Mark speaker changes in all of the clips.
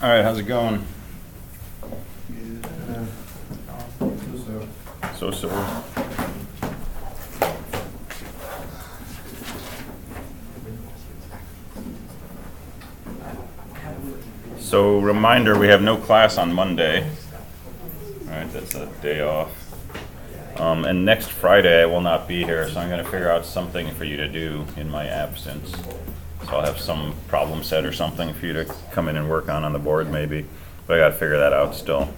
Speaker 1: All right, how's it going? So. So reminder, we have no class on Monday. All right, that's a day off. And next Friday I will not be here, so I'm going to figure out something for you to do in my absence. So I'll have some problem set or something for you to come in and work on the board maybe. But I got to figure that out still.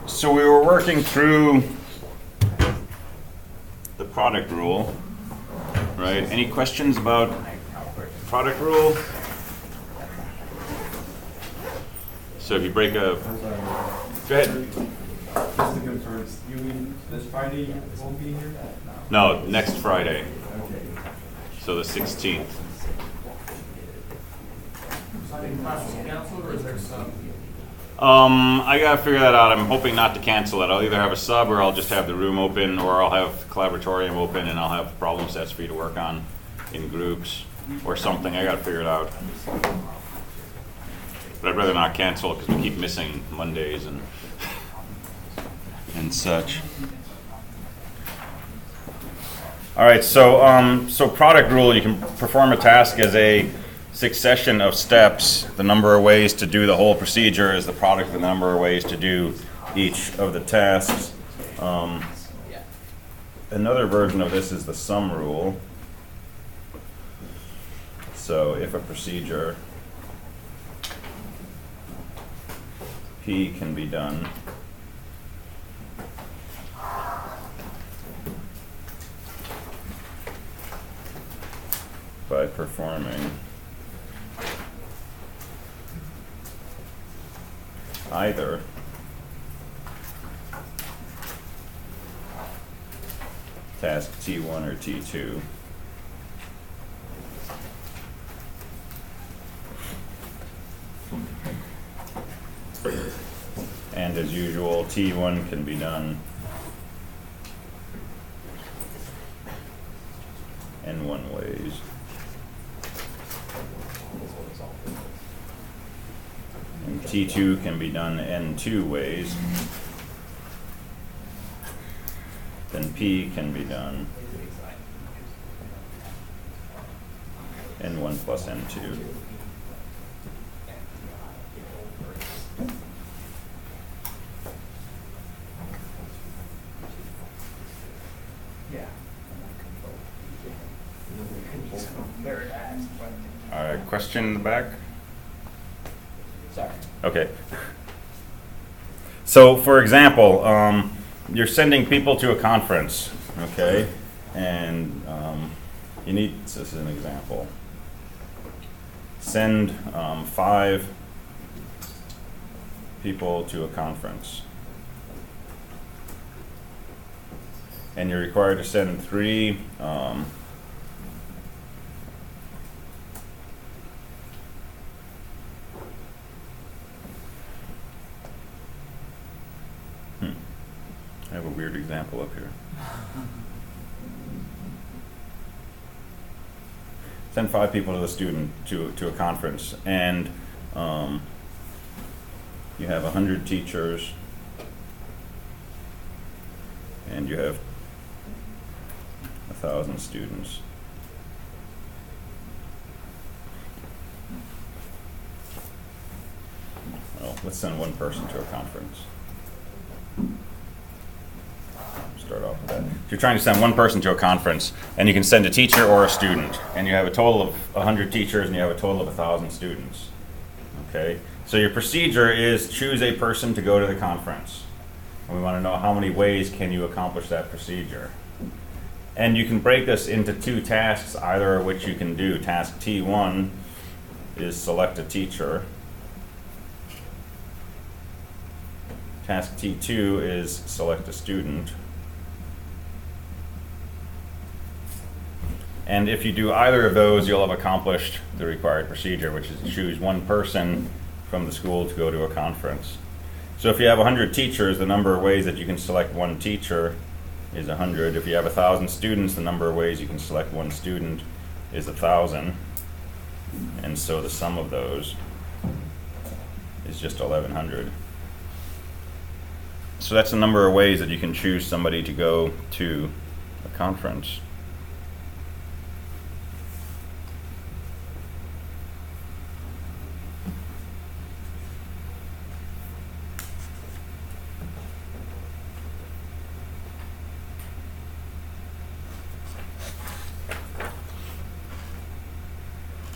Speaker 1: So we were working through the product rule, right? Any questions about product rule? So if you break a... Go ahead.
Speaker 2: Just to confirm, you mean this Friday you won't be here?
Speaker 1: No, next Friday.
Speaker 2: Okay.
Speaker 1: So the 16th.
Speaker 2: Class was canceled, or is there some?
Speaker 1: I gotta figure that out. I'm hoping not to cancel it. I'll either have a sub or I'll just have the room open, or I'll have Collaboratorium open and I'll have problem sets for you to work on in groups or something. I gotta figure it out. But I'd rather not cancel it because we keep missing Mondays and such. All right, so product rule, you can perform a task as a succession of steps. The number of ways to do the whole procedure is the product of the number of ways to do each of the tasks. Another version of this is the sum rule. So if a procedure P can be done by performing either task T1 or T2, and as usual, T1 can be done in one ways. And T2 can be done in two ways. Then P can be done in 1 plus N2. All right, question in the back?
Speaker 3: Sorry.
Speaker 1: Okay. So, for example, you're sending people to a conference, okay? And you need, this is an example. Send 5 people to a conference. And you're required to send 3 I have a weird example up here. Send 5 people to the student to a conference, and you have 100 teachers, and you have 1,000 students. Well, let's send 1 person to a conference. Start off with that. If you're trying to send 1 person to a conference, and you can send a teacher or a student, and you have a total of 100 teachers and you have a total of 1,000 students. Okay? So your procedure is choose a person to go to the conference. And we want to know how many ways can you accomplish that procedure. And you can break this into 2 tasks, either of which you can do. Task T1 is select a teacher. Task T2 is select a student. And if you do either of those, you'll have accomplished the required procedure, which is to choose 1 person from the school to go to a conference. So if you have 100 teachers, the number of ways that you can select 1 teacher is 100. If you have 1,000 students, the number of ways you can select 1 student is 1,000. And so the sum of those is just 1100. So that's a number of ways that you can choose somebody to go to a conference.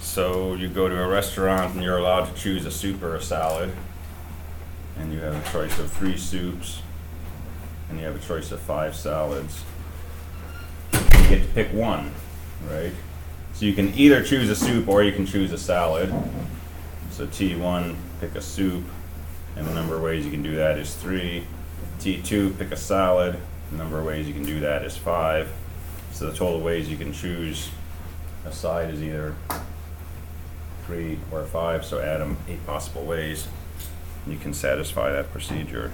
Speaker 1: So you go to a restaurant and you're allowed to choose a soup or a salad, and you have a choice of 3 soups, and you have a choice of 5 salads. You get to pick one, right? So you can either choose a soup or you can choose a salad. So T1, pick a soup, and the number of ways you can do that is 3. T2, pick a salad, the number of ways you can do that is 5. So the total ways you can choose a side is either 3 or 5, so add them 8 possible ways. You can satisfy that procedure.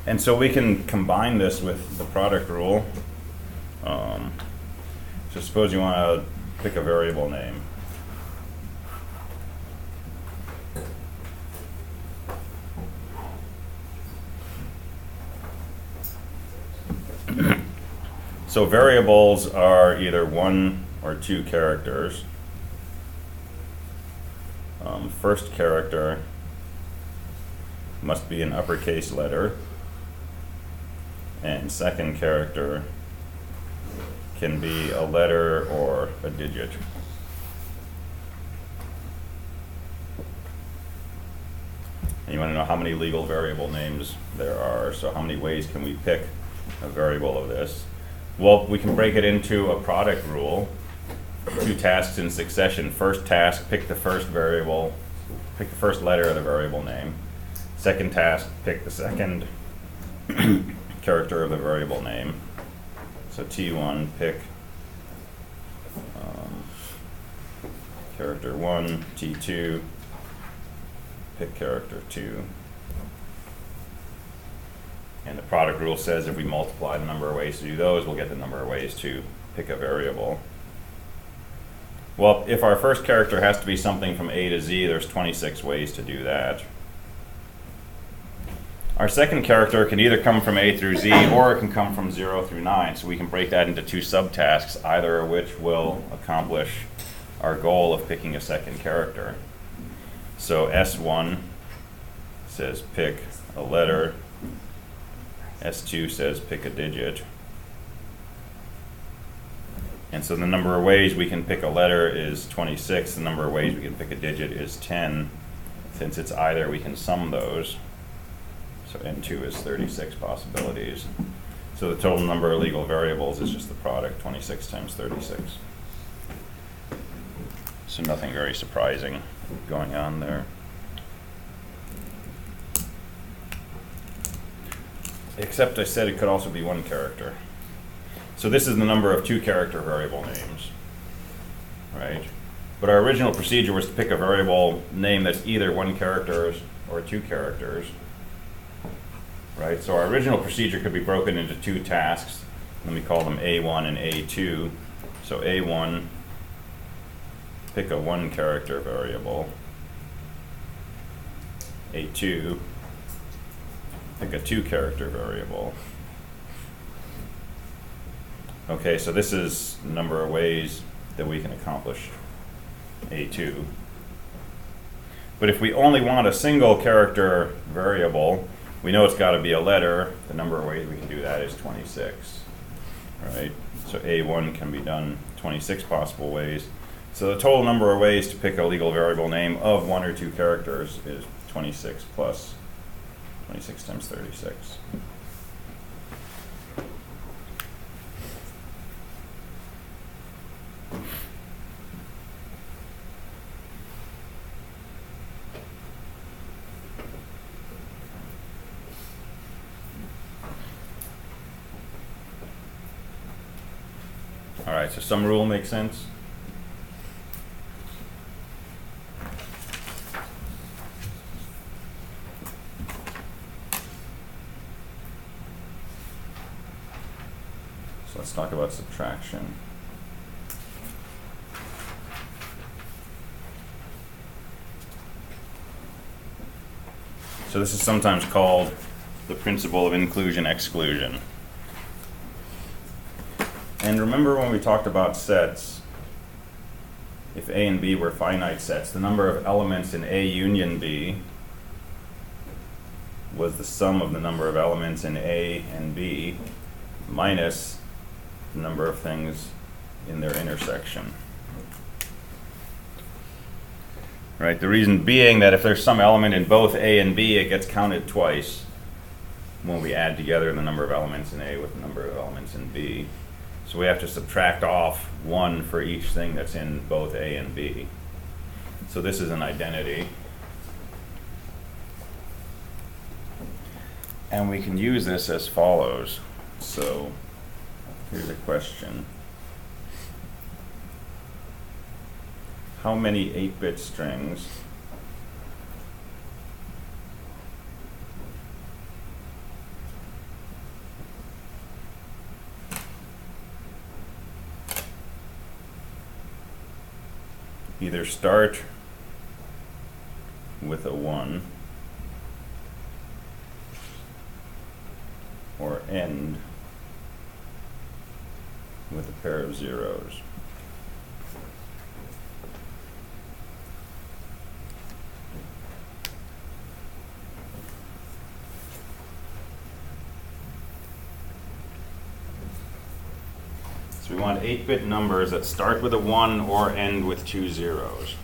Speaker 1: And so we can combine this with the product rule. So suppose you want to pick a variable name. So variables are either 1 or 2 characters. First character must be an uppercase letter, and second character can be a letter or a digit. And you want to know how many legal variable names there are, so how many ways can we pick a variable of this? Well, we can break it into a product rule, 2 tasks in succession. First task, pick the first variable, pick the first letter of the variable name. Second task, pick the second character of the variable name. So T1, pick character 1, T2, pick character 2. And the product rule says if we multiply the number of ways to do those, we'll get the number of ways to pick a variable. Well, if our first character has to be something from A to Z, there's 26 ways to do that. Our second character can either come from A through Z, or it can come from 0 through 9. So we can break that into 2 subtasks, either of which will accomplish our goal of picking a second character. So S1 says pick a letter. S2 says pick a digit. And so the number of ways we can pick a letter is 26. The number of ways we can pick a digit is 10. Since it's either, we can sum those. So N2 is 36 possibilities. So the total number of legal variables is just the product, 26 times 36. So nothing very surprising going on there. Except I said it could also be 1 character. So this is the number of 2 character variable names, right? But our original procedure was to pick a variable name that's either 1 character or 2 characters, right? So our original procedure could be broken into 2 tasks. Let me call them A1 and A2. So A1, pick a 1 character variable. A2, pick a 2 character variable. Okay, so this is the number of ways that we can accomplish A2. But if we only want a single character variable, we know it's got to be a letter. The number of ways we can do that is 26, right? So A1 can be done 26 possible ways. So the total number of ways to pick a legal variable name of 1 or 2 characters is 26 plus 26 times 36. All right, so some rule makes sense. So let's talk about subtraction. So this is sometimes called the principle of inclusion-exclusion. And remember when we talked about sets, if A and B were finite sets, the number of elements in A union B was the sum of the number of elements in A and B minus the number of things in their intersection. Right? The reason being that if there's some element in both A and B, it gets counted twice when we add together the number of elements in A with the number of elements in B. So we have to subtract off one for each thing that's in both A and B. So this is an identity. And we can use this as follows. So here's a question. How many 8-bit strings either start with a 1 or end with a pair of zeros? So we want 8-bit numbers that start with a 1 or end with 2 zeros.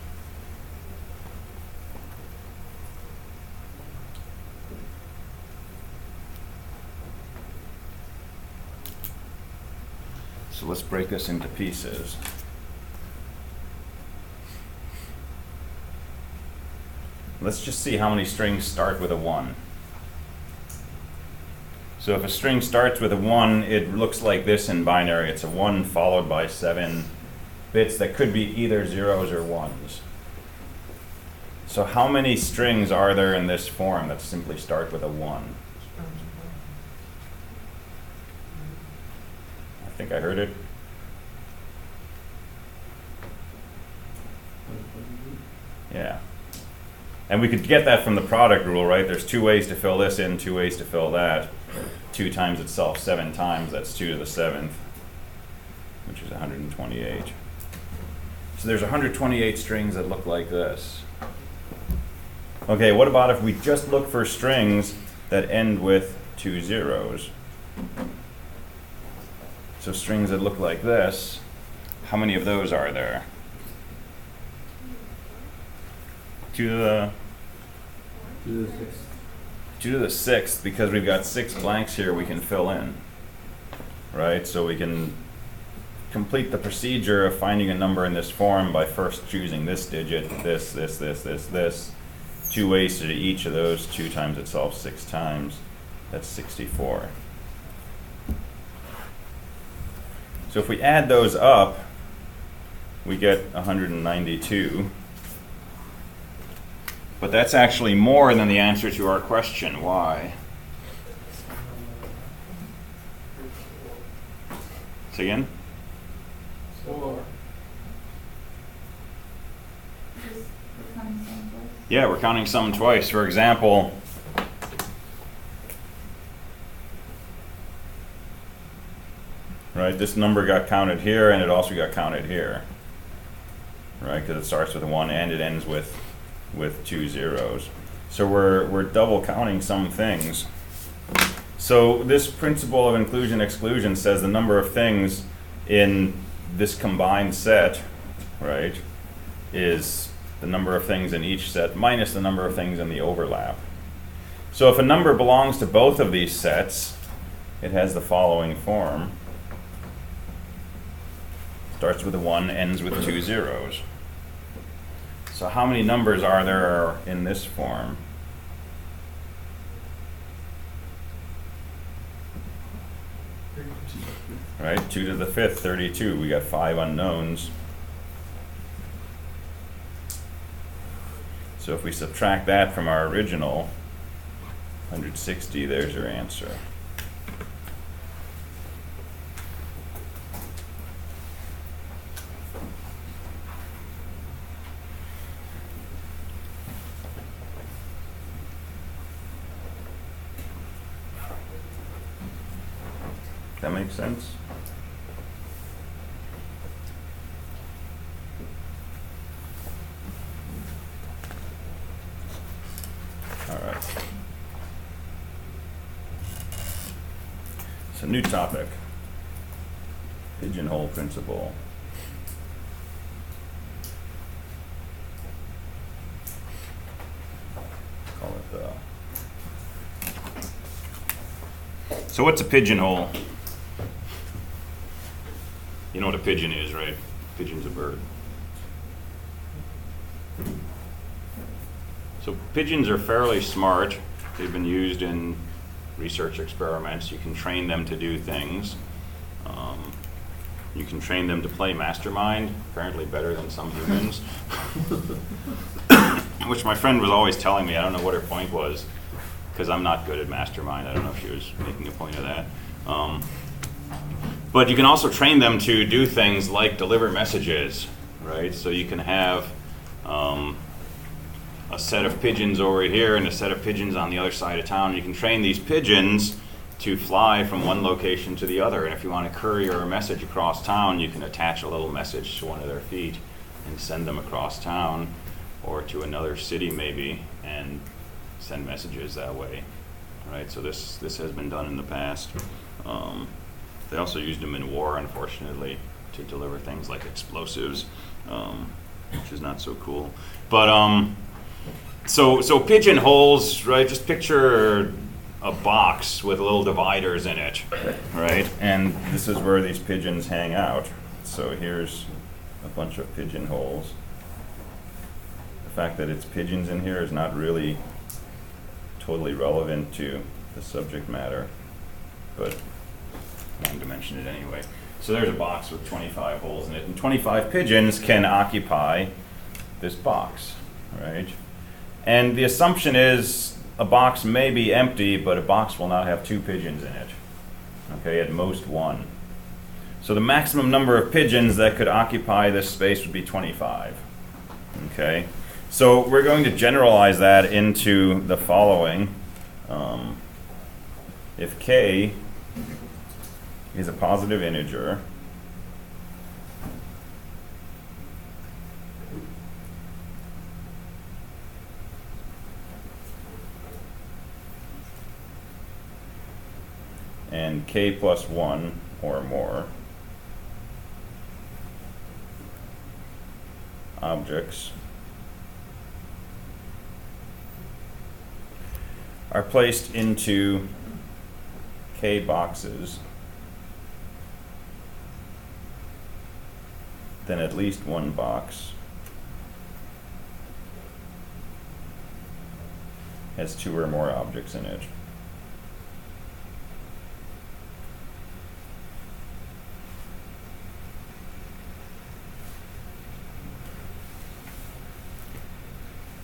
Speaker 1: So let's break this into pieces. Let's just see how many strings start with a 1. So if a string starts with a 1, it looks like this in binary. It's a 1 followed by 7 bits that could be either zeros or 1s. So how many strings are there in this form that simply start with a 1? I think I heard it. Yeah. And we could get that from the product rule, right? There's 2 ways to fill this in, 2 ways to fill that. 2 times itself 7 times, that's 2 to the 7th, which is 128. So there's 128 strings that look like this. Okay, what about if we just look for strings that end with 2 zeros? So strings that look like this, how many of those are there? 2 to the 2 to the 6th, because we've got 6 blanks here we can fill in, right? So we can complete the procedure of finding a number in this form by first choosing this digit, this. 2 ways to do each of those, 2 times itself 6 times. That's 64. So if we add those up, we get 192. But that's actually more than the answer to our question. Why? Say again?
Speaker 2: 4.
Speaker 1: Yeah, we're counting some twice. For example, right, this number got counted here and it also got counted here, right? Because it starts with a 1 and it ends with 2 zeros. So we're double counting some things. So this principle of inclusion-exclusion says the number of things in this combined set, right, is the number of things in each set minus the number of things in the overlap. So if a number belongs to both of these sets, it has the following form. Starts with a 1, ends with 2 zeros. So how many numbers are there in this form? Right, 2 to the 5th, 32. We got 5 unknowns. So if we subtract that from our original 160, there's your answer. That makes sense? All right. So new topic. Pigeonhole principle. Call it So what's a pigeonhole? You know what a pigeon is, right? Pigeon's a bird. So pigeons are fairly smart. They've been used in research experiments. You can train them to do things. You can train them to play mastermind, apparently better than some humans. Which my friend was always telling me. I don't know what her point was, because I'm not good at mastermind. I don't know if she was making a point of that. But you can also train them to do things like deliver messages, right? So you can have a set of pigeons over here and a set of pigeons on the other side of town. You can train these pigeons to fly from one location to the other. And if you want to courier a message across town, you can attach a little message to one of their feet and send them across town or to another city maybe and send messages that way, right? So this has been done in the past. They also used them in war, unfortunately, to deliver things like explosives, which is not so cool. But so pigeonholes, right? Just picture a box with little dividers in it, right? And this is where these pigeons hang out. So here's a bunch of pigeonholes. The fact that it's pigeons in here is not really totally relevant to the subject matter, but I wanted to mention it anyway. So there's a box with 25 holes in it, and 25 pigeons can occupy this box, right? And the assumption is a box may be empty, but a box will not have 2 pigeons in it, okay, at most 1. So the maximum number of pigeons that could occupy this space would be 25, okay? So we're going to generalize that into the following. If k is a positive integer, and k plus 1 or more objects are placed into k boxes, then at least one box has 2 or more objects in it.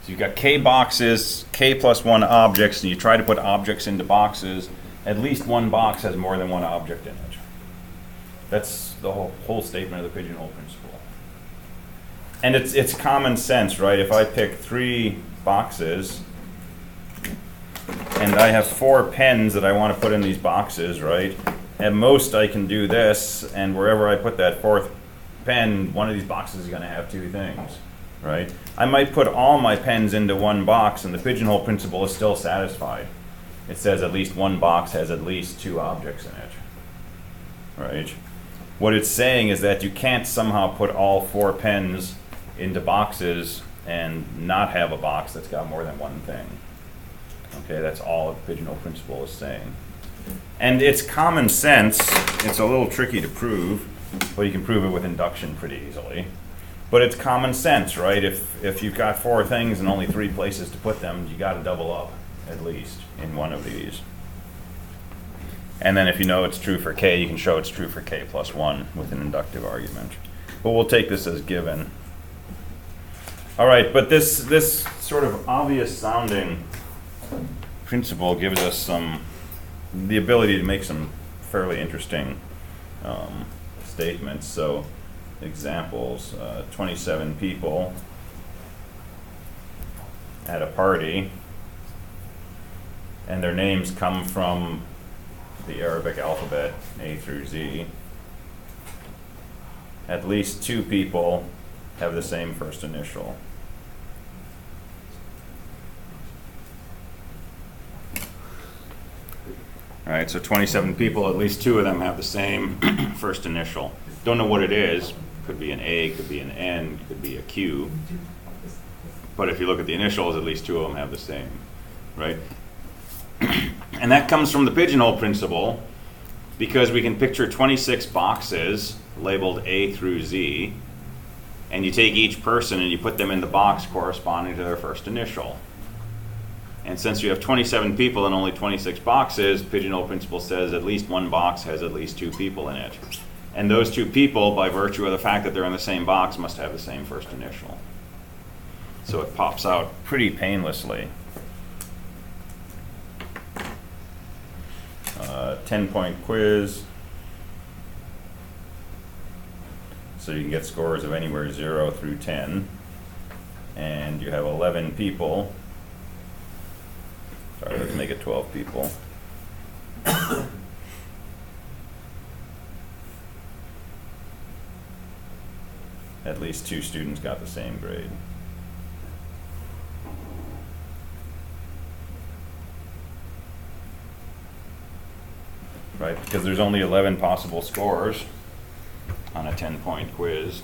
Speaker 1: So you've got k boxes, k plus 1 objects, and you try to put objects into boxes. At least one box has more than one object in it. That's the whole statement of the pigeonhole principle. And it's common sense, right? If I pick 3 boxes and I have 4 pens that I want to put in these boxes, right? At most I can do this, and wherever I put that 4th pen, one of these boxes is going to have 2 things, right? I might put all my pens into one box and the pigeonhole principle is still satisfied. It says at least one box has at least 2 objects in it, right? What it's saying is that you can't somehow put all 4 pens into boxes and not have a box that's got more than one thing. Okay, that's all the pigeonhole principle is saying. And it's common sense. It's a little tricky to prove, but you can prove it with induction pretty easily. But it's common sense, right? If you've got 4 things and only 3 places to put them, you got to double up at least in one of these. And then if you know it's true for k, you can show it's true for k plus 1 with an inductive argument. But we'll take this as given. All right, but this sort of obvious sounding principle gives us the ability to make some fairly interesting statements. So examples, 27 people at a party, and their names come from the Arabic alphabet, A through Z, at least 2 people have the same first initial. All right, so 27 people, at least 2 of them have the same first initial. Don't know what it is. Could be an A, could be an N, could be a Q. But if you look at the initials, at least 2 of them have the same, right? And that comes from the pigeonhole principle, because we can picture 26 boxes labeled A through Z, and you take each person and you put them in the box corresponding to their first initial. And since you have 27 people and only 26 boxes, pigeonhole principle says at least one box has at least 2 people in it. And those 2 people, by virtue of the fact that they're in the same box, must have the same first initial. So it pops out pretty painlessly. 10-point quiz. So you can get scores of anywhere 0 through 10. And you have 11 people. Sorry, let's make it 12 people. At least 2 students got the same grade. Right, because there's only 11 possible scores on a 10-point quiz.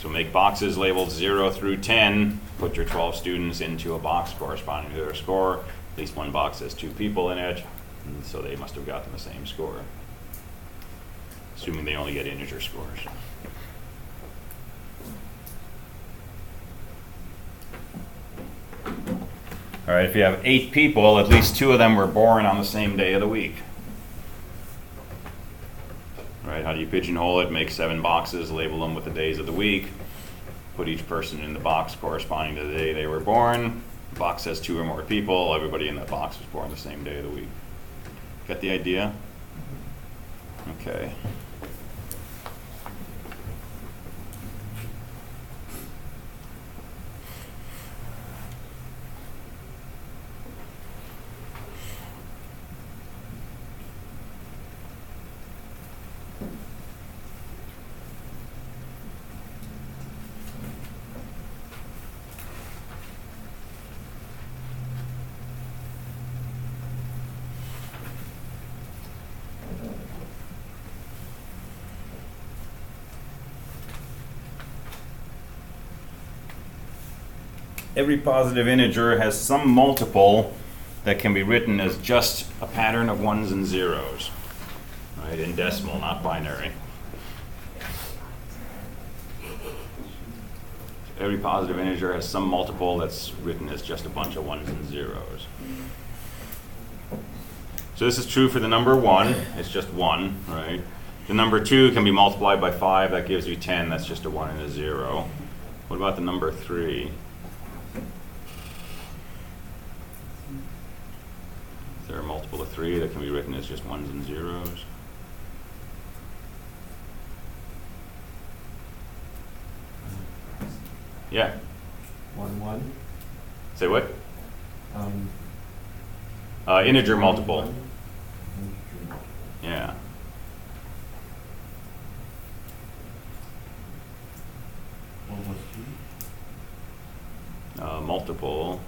Speaker 1: So make boxes labeled 0 through 10, put your 12 students into a box corresponding to their score. At least one box has 2 people in it, and so they must have gotten the same score, assuming they only get integer scores. All right, if you have 8 people, at least 2 of them were born on the same day of the week. Right, how do you pigeonhole it? Make 7 boxes, label them with the days of the week, put each person in the box corresponding to the day they were born. The box has 2 or more people, everybody in that box was born the same day of the week. Get the idea? Okay. Every positive integer has some multiple that can be written as just a pattern of 1s and 0s, right, in decimal, not binary. Every positive integer has some multiple that's written as just a bunch of 1s and 0s. So this is true for the number 1, it's just 1, right? The number 2 can be multiplied by 5, that gives you 10, that's just a 1 and a 0. What about the number 3? Is there a multiple of 3 that can be written as just 1s and 0s? Yeah.
Speaker 2: 1, 1.
Speaker 1: Say what? Integer multiple.
Speaker 2: 1.
Speaker 1: Yeah. Multiple.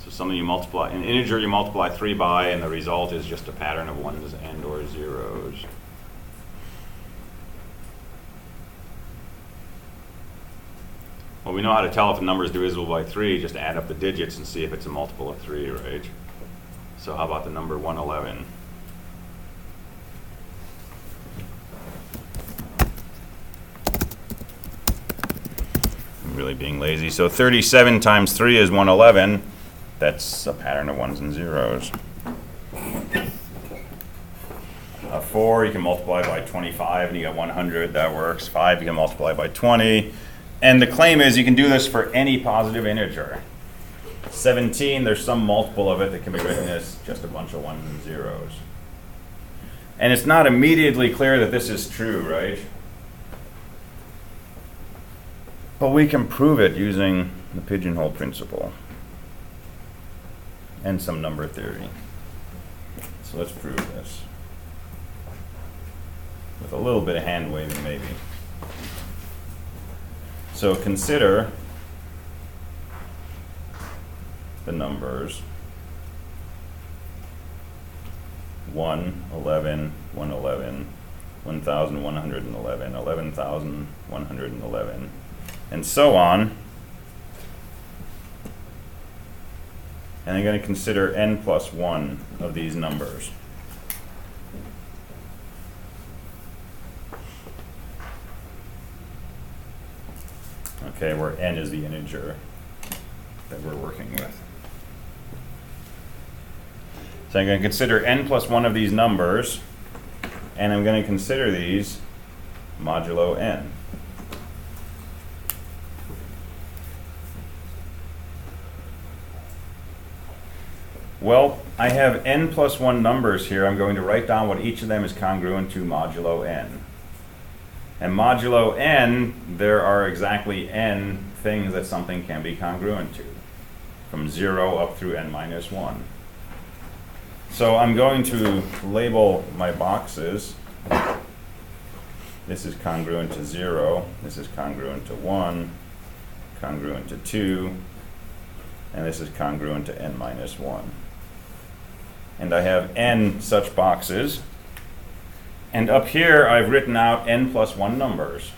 Speaker 1: So something you multiply, an integer you multiply 3 by, and the result is just a pattern of 1s and or 0s. Well, we know how to tell if a number is divisible by 3, just add up the digits and see if it's a multiple of 3, right? So how about the number 111? I'm really being lazy. So 37 times 3 is 111. That's a pattern of 1s and 0s. 4 you can multiply by 25 and you get 100, that works. 5 you can multiply by 20. And the claim is you can do this for any positive integer. 17, there's some multiple of it that can be written as just a bunch of 1s and 0s. And it's not immediately clear that this is true, right? But we can prove it using the pigeonhole principle and some number theory. So let's prove this. With a little bit of hand waving maybe. So consider the numbers 1, 11, 111, 1,111, 11,111, and so on. And I'm going to consider n plus 1 of these numbers. Okay, where n is the integer that we're working with. So I'm going to consider n plus 1 of these numbers, and I'm going to consider these modulo n. Well, I have n plus 1 numbers here. I'm going to write down what each of them is congruent to modulo n. And modulo n, there are exactly n things that something can be congruent to, from 0 up through n minus 1. So I'm going to label my boxes. This is congruent to 0, this is congruent to 1, congruent to 2, and this is congruent to n minus 1. And I have n such boxes. And up here, I've written out n plus 1 numbers.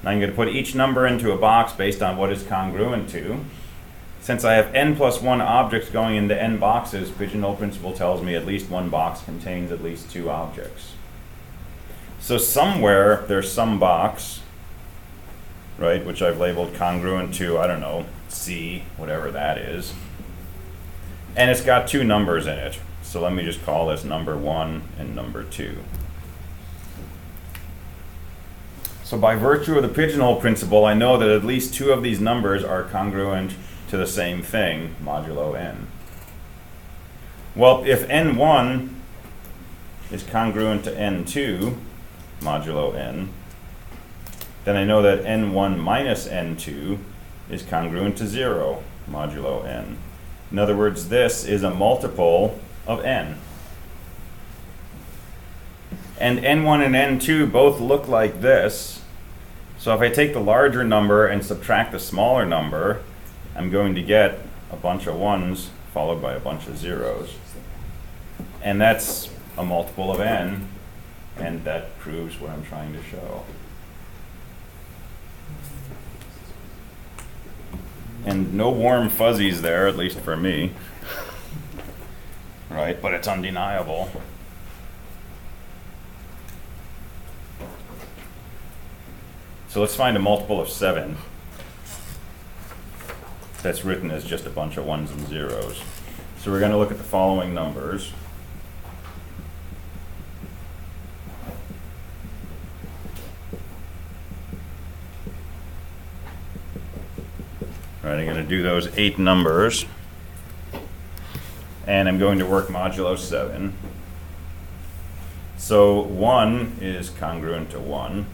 Speaker 1: Now I'm going to put each number into a box based on what it's congruent to. Since I have n plus 1 objects going into n boxes, Pigeonhole Principle tells me at least one box contains at least 2 objects. So somewhere there's some box, right, which I've labeled congruent to, I don't know, C, whatever that is. And it's got 2 numbers in it. So let me just call this number 1 and number 2. So by virtue of the Pigeonhole Principle, I know that at least 2 of these numbers are congruent to the same thing, modulo n. Well, if n1 is congruent to n2, modulo n, then I know that n1 minus n2 is congruent to 0, modulo n. In other words, this is a multiple of n. And n1 and n2 both look like this. So if I take the larger number and subtract the smaller number, I'm going to get a bunch of 1s followed by a bunch of 0s. And that's a multiple of n, and that proves what I'm trying to show. And no warm fuzzies there, at least for me. Right, but it's undeniable. So let's find a multiple of 7 that's written as just a bunch of 1s and 0s. So we're going to look at the following numbers. All right, I'm going to do those 8 numbers. And I'm going to work modulo 7. So 1 is congruent to 1.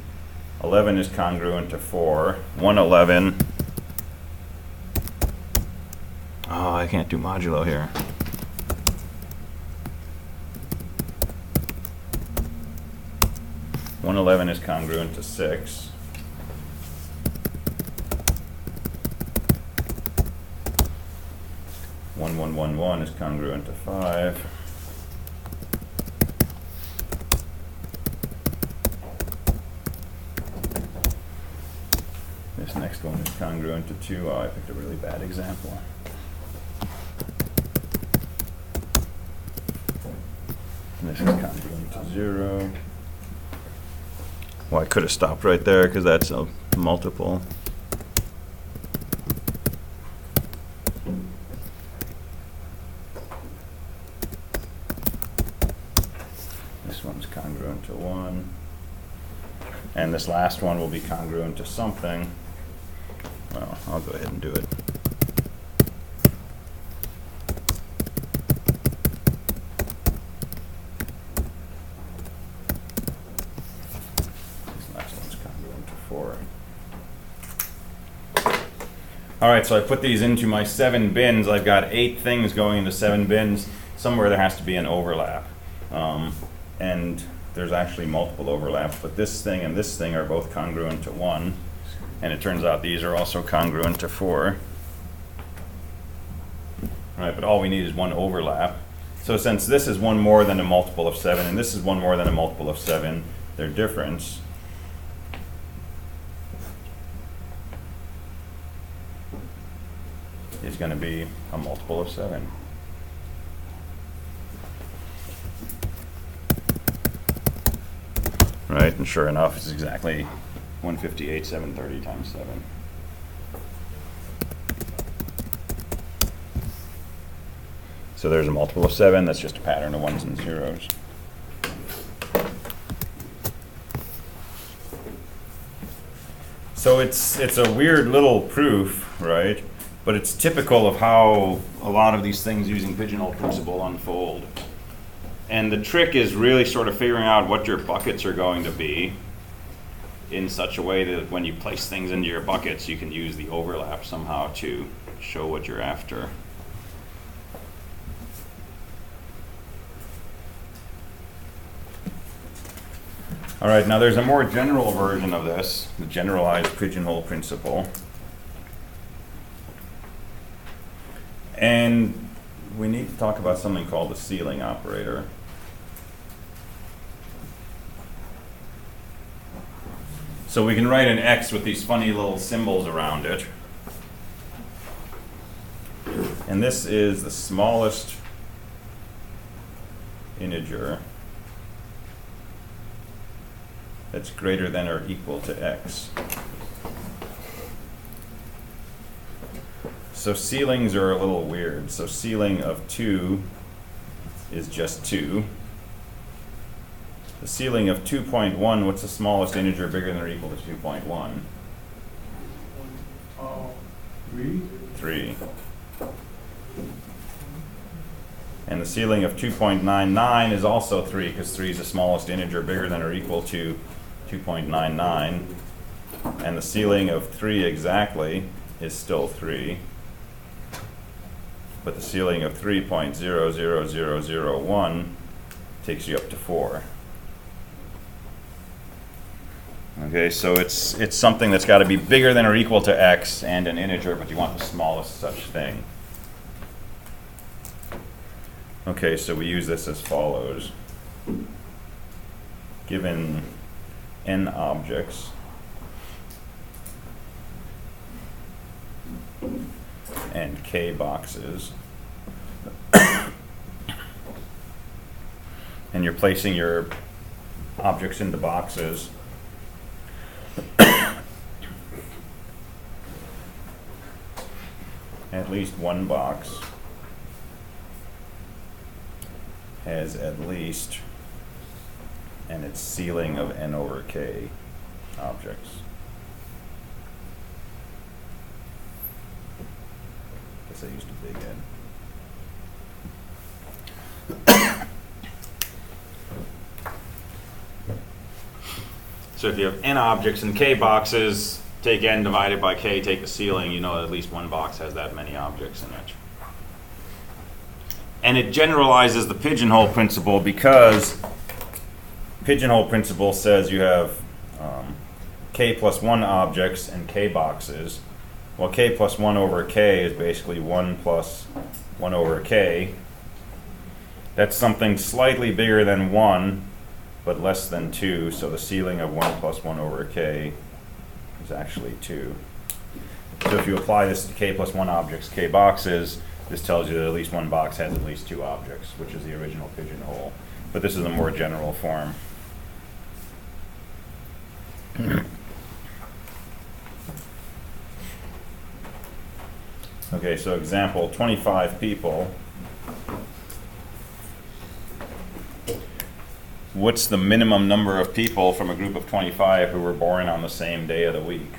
Speaker 1: 11 is congruent to 4. 111. Oh, I can't do modulo here. One 11 is congruent to 6. One is congruent to 5. This next one is congruent to 2. Oh, I picked a really bad example. And this is congruent to 0. Well, I could have stopped right there because that's a multiple. This one's congruent to 1. And this last one will be congruent to something. Well, I'll go ahead and do it. This last one's congruent to 4. All right, so I put these into my 7 bins. I've got 8 things going into 7 bins. Somewhere there has to be an overlap. And there's actually multiple overlaps, but this thing and this thing are both congruent to 1. And it turns out these are also congruent to 4. All right, but all we need is one overlap. So since this is one more than a multiple of 7, and this is one more than a multiple of 7, their difference is going to be a multiple of 7. Right, and sure enough, it's exactly 158, 730 times 7. So there's a multiple of 7. That's just a pattern of 1s and 0s. So it's a weird little proof, right? But it's typical of how a lot of these things using Pigeonhole Principle unfold. And the trick is really sort of figuring out what your buckets are going to be in such a way that when you place things into your buckets, you can use the overlap somehow to show what you're after. All right, now there's a more general version of this, the generalized Pigeonhole Principle. And we need to talk about something called the ceiling operator. So we can write an X with these funny little symbols around it. And this is the smallest integer that's greater than or equal to X. So ceilings are a little weird. So ceiling of 2 is just 2. The ceiling of 2.1, what's the smallest integer bigger than or equal to 2.1?
Speaker 2: 3.
Speaker 1: 3. And the ceiling of 2.99 is also 3, because 3 is the smallest integer bigger than or equal to 2.99. And the ceiling of 3 exactly is still 3. But the ceiling of 3.00001 takes you up to 4. Okay, so it's something that's got to be bigger than or equal to X and an integer, but you want the smallest such thing. Okay, so we use this as follows. Given n objects, and k boxes, and you're placing your objects into boxes, at least one box has at least and its ceiling of n over k objects. Guess I used a big N. So if you have n objects and k boxes, take n divided by k, take the ceiling, you know that at least one box has that many objects in it. And it generalizes the pigeonhole principle because Pigeonhole Principle says you have k plus 1 objects and k boxes. Well, k plus 1 over k is basically 1 plus 1 over k. That's something slightly bigger than 1, but less than 2. So the ceiling of 1 plus 1 over k is actually 2. So if you apply this to k plus 1 objects, k boxes, this tells you that at least one box has at least 2 objects, which is the original pigeonhole. But this is a more general form. Okay, so example, 25 people. What's the minimum number of people from a group of 25 who were born on the same day of the week?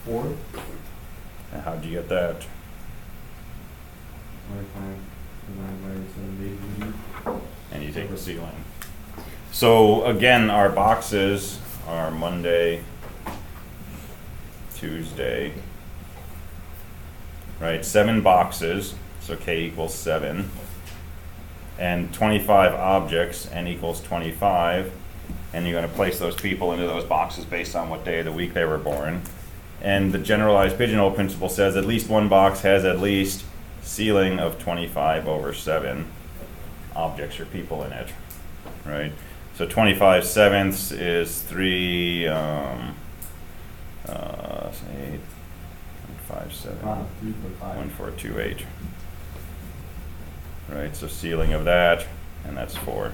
Speaker 2: Four.
Speaker 1: And how'd you get that? And you take the ceiling. So again, our boxes are Monday, Tuesday, right? 7 boxes, so K equals 7, and 25 objects, N equals 25, and you're going to place those people into those boxes based on what day of the week they were born. And the generalized pigeonhole principle says at least one box has at least ceiling of 25 over 7 objects or people in it, right? So 25 sevenths is 3, say 5, 7, 1, 4, 2, 8. Right, so ceiling of that, and that's 4.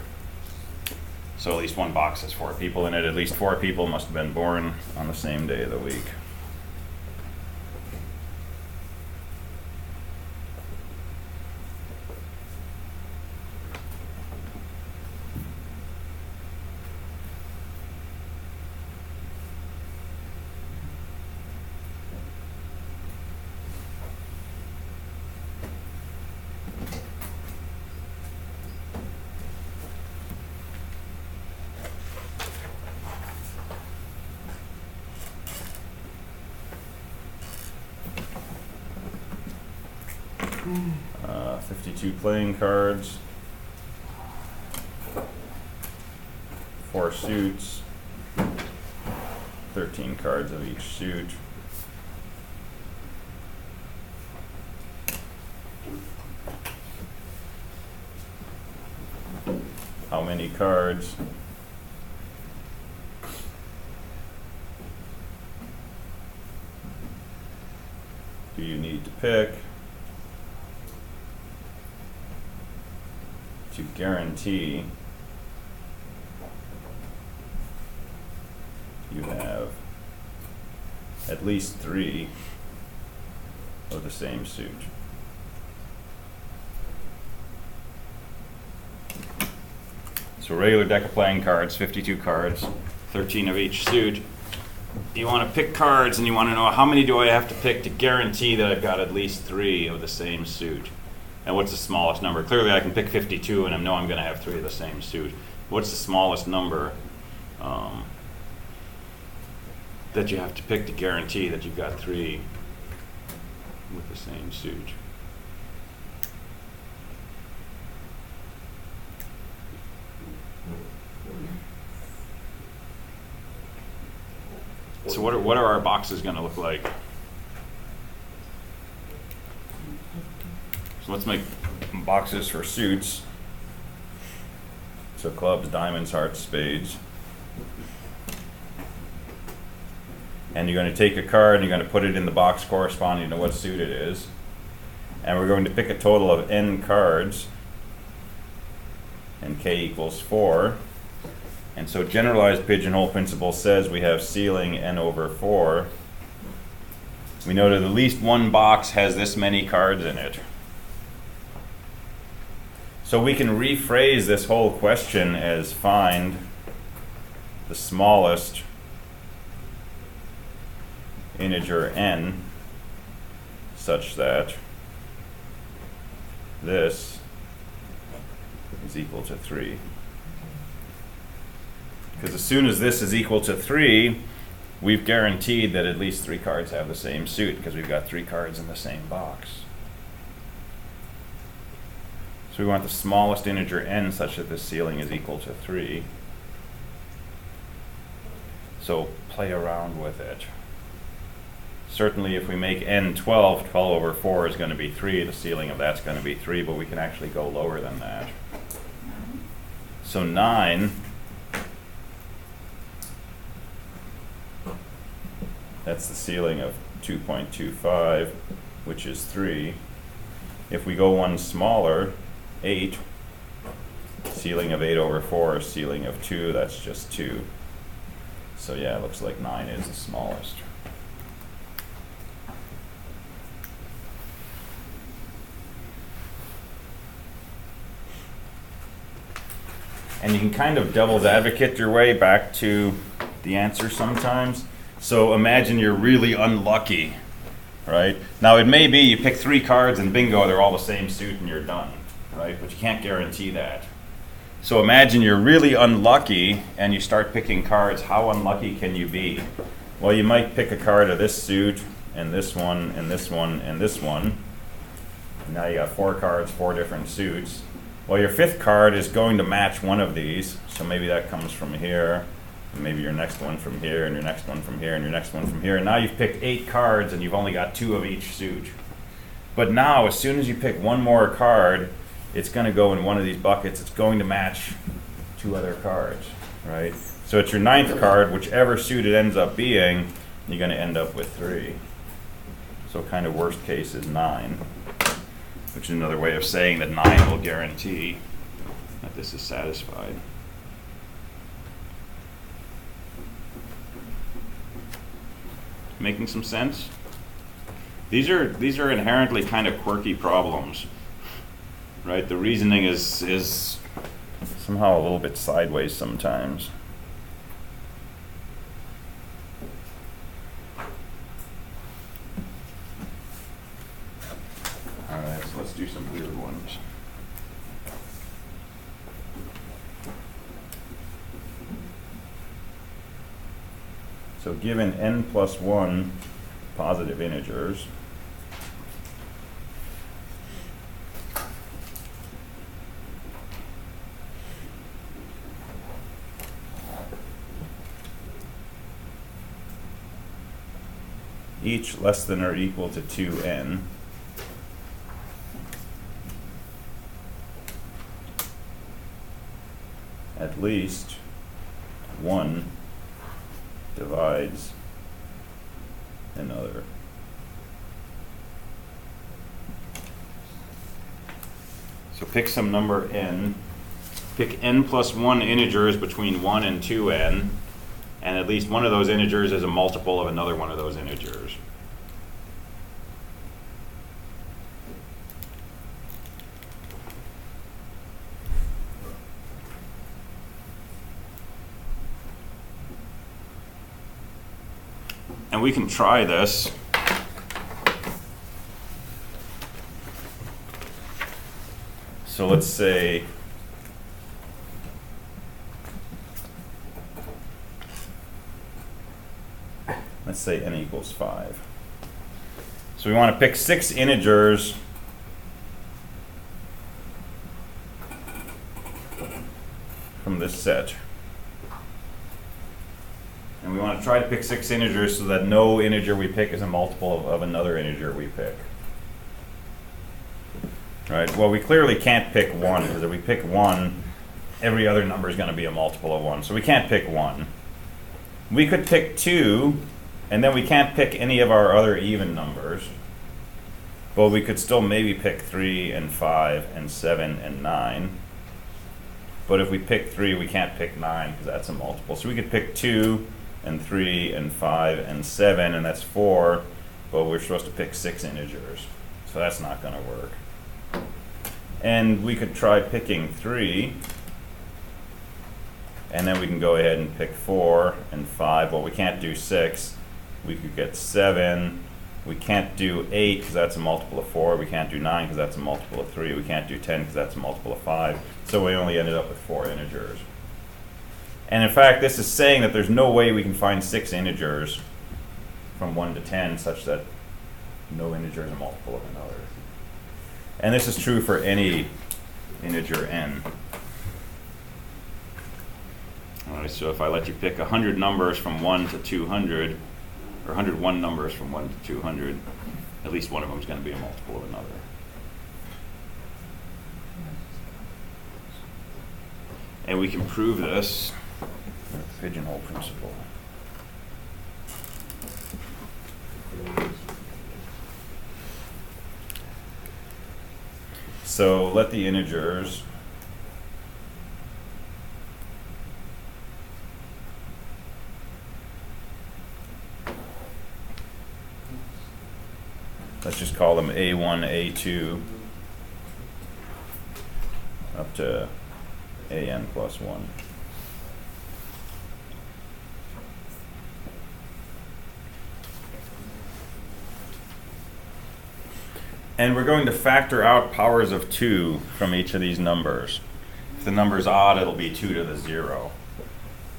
Speaker 1: So at least one box has 4 people in it. At least 4 people must have been born on the same day of the week. Uh, 52 playing cards, 4 suits, 13 cards of each suit. How many cards? Do you need to pick to guarantee you have at least 3 of the same suit? So regular deck of playing cards, 52 cards, 13 of each suit. You want to pick cards and you want to know how many do I have to pick to guarantee that I've got at least 3 of the same suit. And what's the smallest number? Clearly I can pick 52 and I know I'm going to have 3 of the same suit. What's the smallest number that you have to pick to guarantee that you've got 3 with the same suit? So what are our boxes going to look like? So let's make boxes for suits. So clubs, diamonds, hearts, spades. And you're going to take a card and you're going to put it in the box corresponding to what suit it is. And we're going to pick a total of n cards. And K equals 4. And so generalized pigeonhole principle says we have ceiling n over 4. We know that at least one box has this many cards in it. So we can rephrase this whole question as find the smallest integer n such that this is equal to 3. Because as soon as this is equal to 3, we've guaranteed that at least 3 cards have the same suit because we've got 3 cards in the same box. So we want the smallest integer n such that the ceiling is equal to 3. So play around with it. Certainly if we make n 12, 12 over 4 is going to be 3. The ceiling of that's going to be 3, but we can actually go lower than that. So 9, that's the ceiling of 2.25, which is 3. If we go one smaller, 8, ceiling of 8 over 4 is ceiling of 2, that's just 2. So yeah, it looks like 9 is the smallest. And you can kind of devil's advocate your way back to the answer sometimes. So imagine you're really unlucky, right? Now it may be you pick 3 cards and bingo, they're all the same suit and you're done, right? But you can't guarantee that. So imagine you're really unlucky and you start picking cards. How unlucky can you be? Well, you might pick a card of this suit and this one, and this one, and this one. And now you got 4 cards, 4 different suits. Well, your 5th card is going to match one of these, so maybe that comes from here, and maybe your next one from here, and your next one from here, and your next one from here. And now you've picked 8 cards, and you've only got 2 of each suit. But now, as soon as you pick one more card, it's going to go in one of these buckets. It's going to match 2 other cards, right? So it's your 9th card, whichever suit it ends up being, you're going to end up with 3. So kind of worst case is 9, which is another way of saying that 9 will guarantee that this is satisfied. Making some sense? These are inherently kind of quirky problems, right? The reasoning is somehow a little bit sideways sometimes. All right, so let's do some weird ones. So given n plus 1 positive integers, each less than or equal to 2n, at least 1 divides another. So pick some number n, pick n plus 1 integers between 1 and 2n, and at least one of those integers is a multiple of another one of those integers. And we can try this. So let's say n equals 5. So we want to pick 6 integers from this set. And we want to try to pick 6 integers so that no integer we pick is a multiple of another integer we pick. Right? Well, we clearly can't pick 1, because if we pick 1, every other number is going to be a multiple of 1. So we can't pick 1. We could pick 2, and then we can't pick any of our other even numbers. But we could still maybe pick 3 and 5 and 7 and 9. But if we pick 3, we can't pick 9 because that's a multiple. So we could pick 2 and 3 and 5 and 7, and that's 4, but we're supposed to pick 6 integers. So that's not going to work. And we could try picking 3, and then we can go ahead and pick 4 and 5. Well, we can't do 6. We could get 7. We can't do 8 because that's a multiple of 4. We can't do 9 because that's a multiple of 3. We can't do 10 because that's a multiple of 5. So we only ended up with 4 integers. And in fact, this is saying that there's no way we can find 6 integers from 1 to 10 such that no integer is a multiple of another. And this is true for any integer n. All right, so if I let you pick 100 numbers from 1 to 200, or 101 numbers from 1 to 200, at least one of them is going to be a multiple of another. And we can prove this with the Pigeonhole Principle. So let the integers let's just call them A1, A2 up to AN plus 1. And we're going to factor out powers of 2 from each of these numbers. If the number is odd, it'll be 2 to the 0.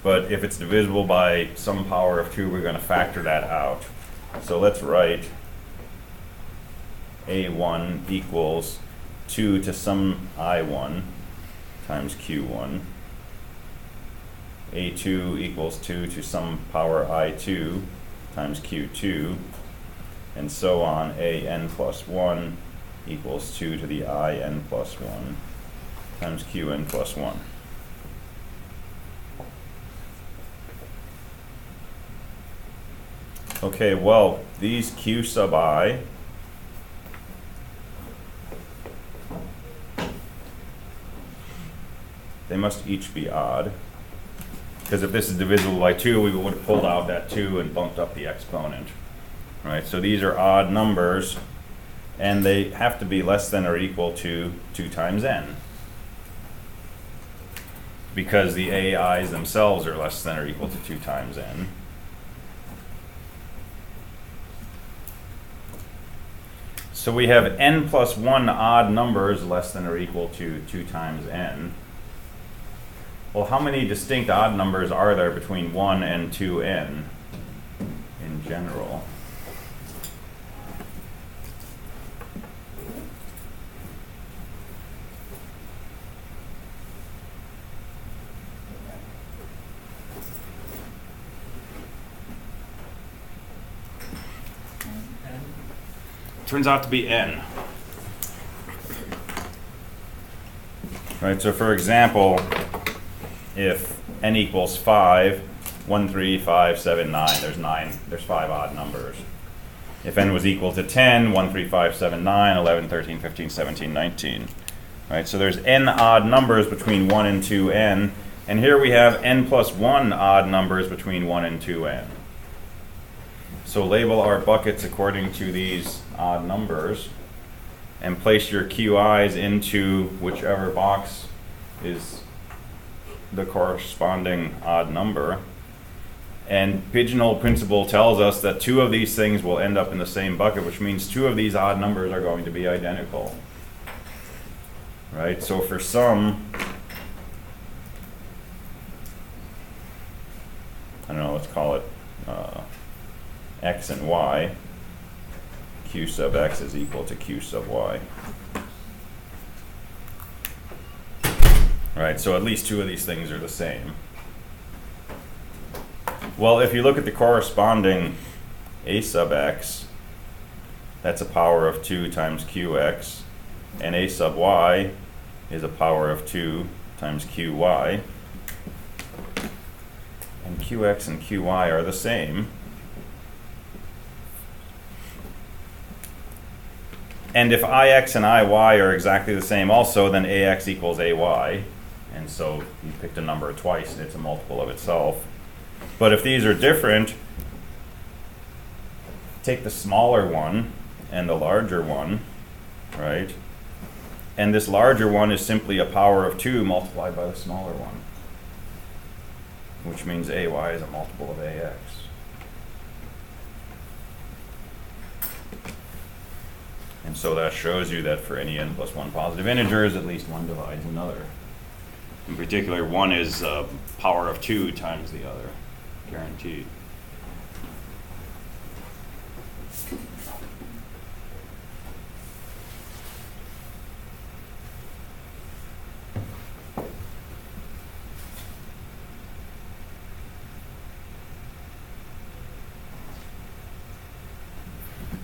Speaker 1: But if it's divisible by some power of 2, we're going to factor that out. So let's write A1 equals 2 to some I1 times Q1. A2 equals 2 to some power I2 times Q2, and so on. AN plus 1 equals 2 to the IN plus 1 times Qn plus 1. Okay, well, these Q sub I they must each be odd. Because if this is divisible by 2, we would have pulled out that 2 and bumped up the exponent. Right? So these are odd numbers, and they have to be less than or equal to 2 times n. Because the AIs themselves are less than or equal to 2 times n. So we have n plus 1 odd numbers less than or equal to 2 times n. Well, how many distinct odd numbers are there between 1 and 2n in general? Turns out to be n. Right, so for example, if n equals 5, 1, 3, 5, 7, 9, there's 5 odd numbers. If n was equal to 10, 1, 3, 5, 7, 9, 11, 13, 15, 17, 19. Right, so there's n odd numbers between 1 and 2n, and here we have n plus 1 odd numbers between 1 and 2n. So label our buckets according to these odd numbers, and place your QIs into whichever box is the corresponding odd number. And Pigeonhole Principle tells us that 2 of these things will end up in the same bucket, which means 2 of these odd numbers are going to be identical. Right? So for some, I don't know, let's call it x and y, q sub x is equal to q sub y. Right, so at least 2 of these things are the same. Well, if you look at the corresponding a sub x, that's a power of 2 times qx, and a sub y is a power of 2 times qy. And qx and qy are the same. And if ix and iy are exactly the same also, then ax equals ay. And so you picked a number twice, and it's a multiple of itself. But if these are different, take the smaller one and the larger one, right? And this larger one is simply a power of 2 multiplied by the smaller one, which means ay is a multiple of ax. And so that shows you that for any n plus 1 positive integers, at least one divides another. In particular, 1 is power of 2 times the other, guaranteed.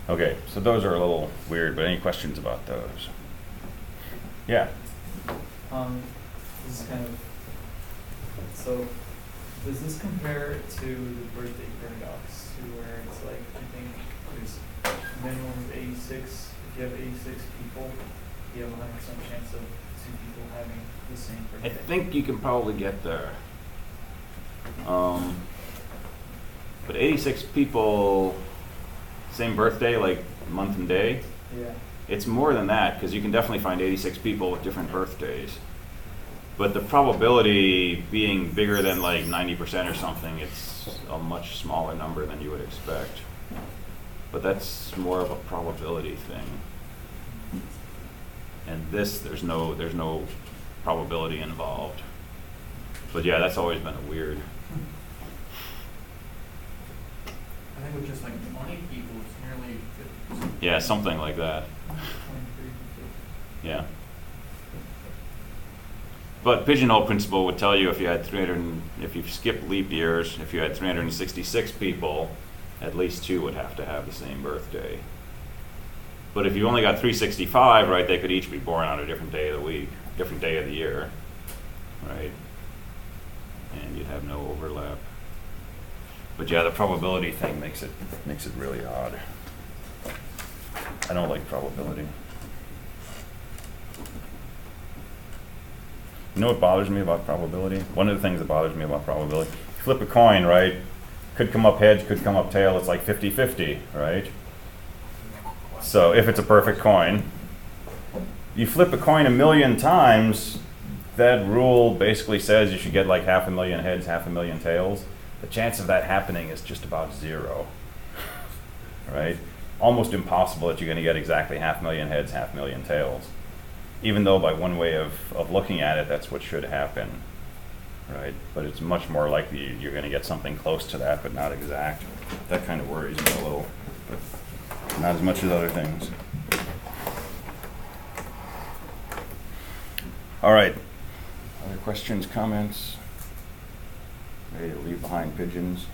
Speaker 1: Okay, so those are a little weird, but any questions about those? Yeah.
Speaker 4: This is kind of, so does this compare to the birthday paradox, to where it's like, I think there's a minimum of 86, if you have 86 people, you have a 100% chance of 2 people having the same
Speaker 1: I
Speaker 4: birthday?
Speaker 1: think you can probably get there. But 86 people, same birthday, like month and day?
Speaker 4: Yeah.
Speaker 1: It's more than that, because you can definitely find 86 people with different birthdays. But the probability being bigger than like 90% or something, it's a much smaller number than you would expect. But that's more of a probability thing. And this, there's no probability involved. But yeah, that's always been a weird.
Speaker 4: I think with just like 20 people, it's nearly 50%.
Speaker 1: Yeah, something like that.
Speaker 4: 23 to
Speaker 1: Yeah. But Pigeonhole Principle would tell you if you had if you skip leap years, if you had 366 people, at least 2 would have to have the same birthday. But if you only got 365, right, they could each be born on a different day of the week, different day of the year, right? And you'd have no overlap. But yeah, the probability thing makes it really odd. I don't like probability. You know what bothers me about probability? One of the things that bothers me about probability, flip a coin, right? Could come up heads, could come up tail, it's like 50-50, right? So if it's a perfect coin, you flip a coin 1,000,000 times, that rule basically says you should get like 500,000 heads, 500,000 tails. The chance of that happening is just about 0, right? Almost impossible that you're gonna get exactly 500,000 heads, 500,000 tails. Even though by one way of looking at it, that's what should happen, right? But it's much more likely you're gonna get something close to that, but not exact. That kind of worries me a little, but not as much as other things. All right, other questions, comments? Ready to leave behind pigeons?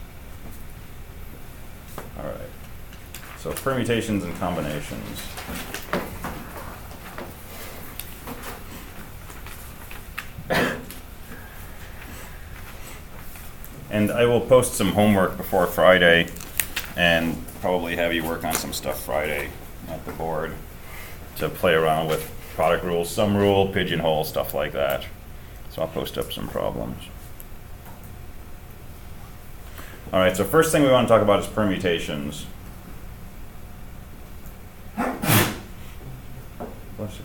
Speaker 1: All right, so permutations and combinations. And I will post some homework before Friday and probably have you work on some stuff Friday at the board to play around with product rules, sum rule, pigeonhole, stuff like that. So I'll post up some problems. All right, so first thing we want to talk about is permutations. Bless you.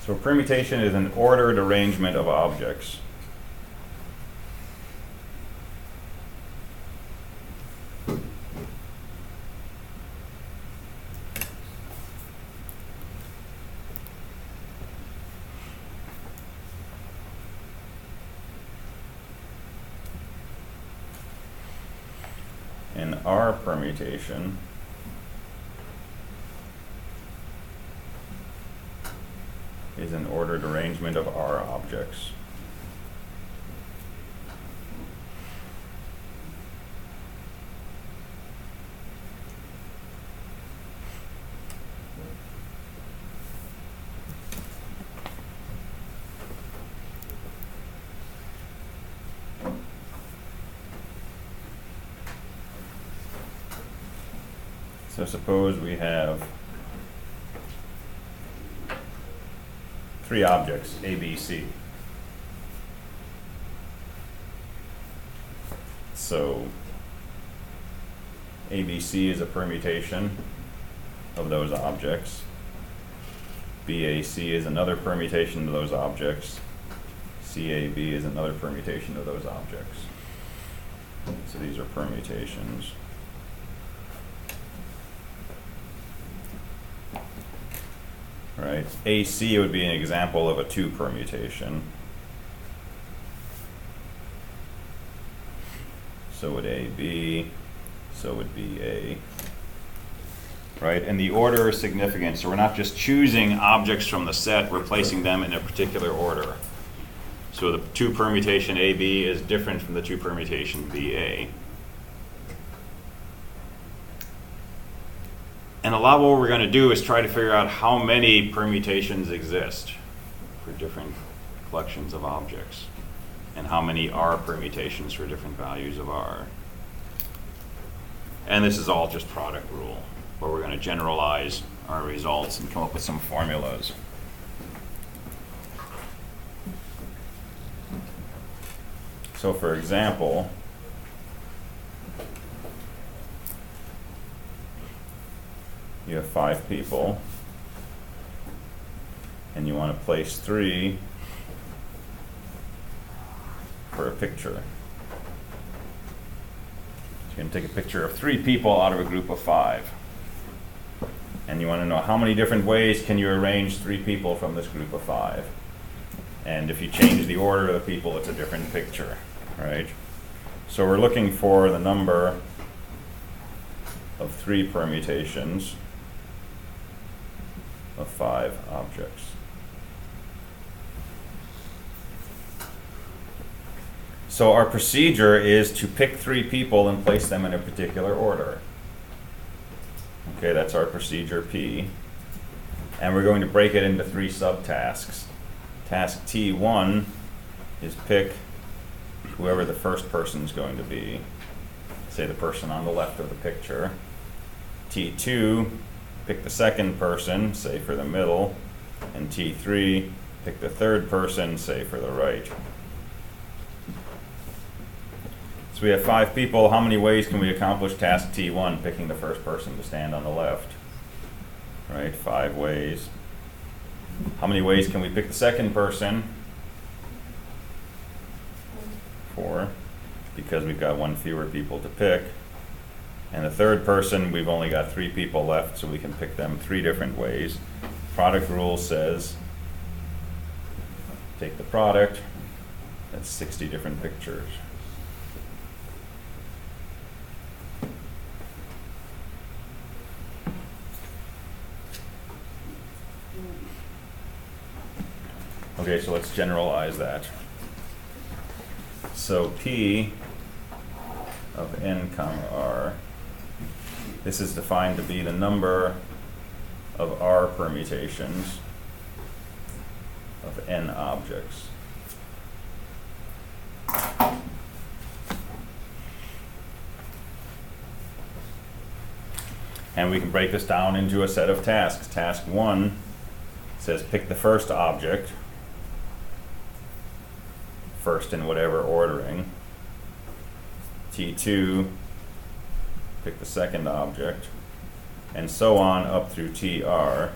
Speaker 1: So permutation is an ordered arrangement of objects. And our permutation is an ordered arrangement of R objects. So suppose we have 3 objects, A, B, C. So ABC is a permutation of those objects. BAC is another permutation of those objects. CAB is another permutation of those objects. So these are permutations. Right? AC would be an example of a 2 permutation. So would AB, so would BA. Right? And the order is significant. So we're not just choosing objects from the set, we're placing them in a particular order. So the 2 permutation AB is different from the 2 permutation BA. And a lot of what we're going to do is try to figure out how many permutations exist for different collections of objects, and how many are permutations for different values of R. And this is all just product rule, where we're going to generalize our results and come up with some formulas. So for example, you have 5 people, and you want to place 3 for a picture. So you're going to take a picture of 3 people out of a group of 5. And you want to know how many different ways can you arrange 3 people from this group of 5. And if you change the order of the people, it's a different picture, right? So we're looking for the number of 3 permutations of 5 objects. So our procedure is to pick 3 people and place them in a particular order. Okay, that's our procedure P. And we're going to break it into 3 subtasks. Task T1 is pick whoever the first person is going to be, say the person on the left of the picture. T2, pick the second person, say for the middle. And T3, pick the third person, say for the right. So we have 5 people. How many ways can we accomplish task T1, picking the first person to stand on the left? Right, 5 ways. How many ways can we pick the second person? 4, because we've got 1 fewer people to pick. And the third person, we've only got 3 people left, so we can pick them 3 different ways. Product rule says, take the product, that's 60 different pictures. Okay, so let's generalize that. So P of n comma r, this is defined to be the number of r permutations of n objects. And we can break this down into a set of tasks. Task 1 says pick the first object, first in whatever ordering. T2, pick the second object, and so on up through TR,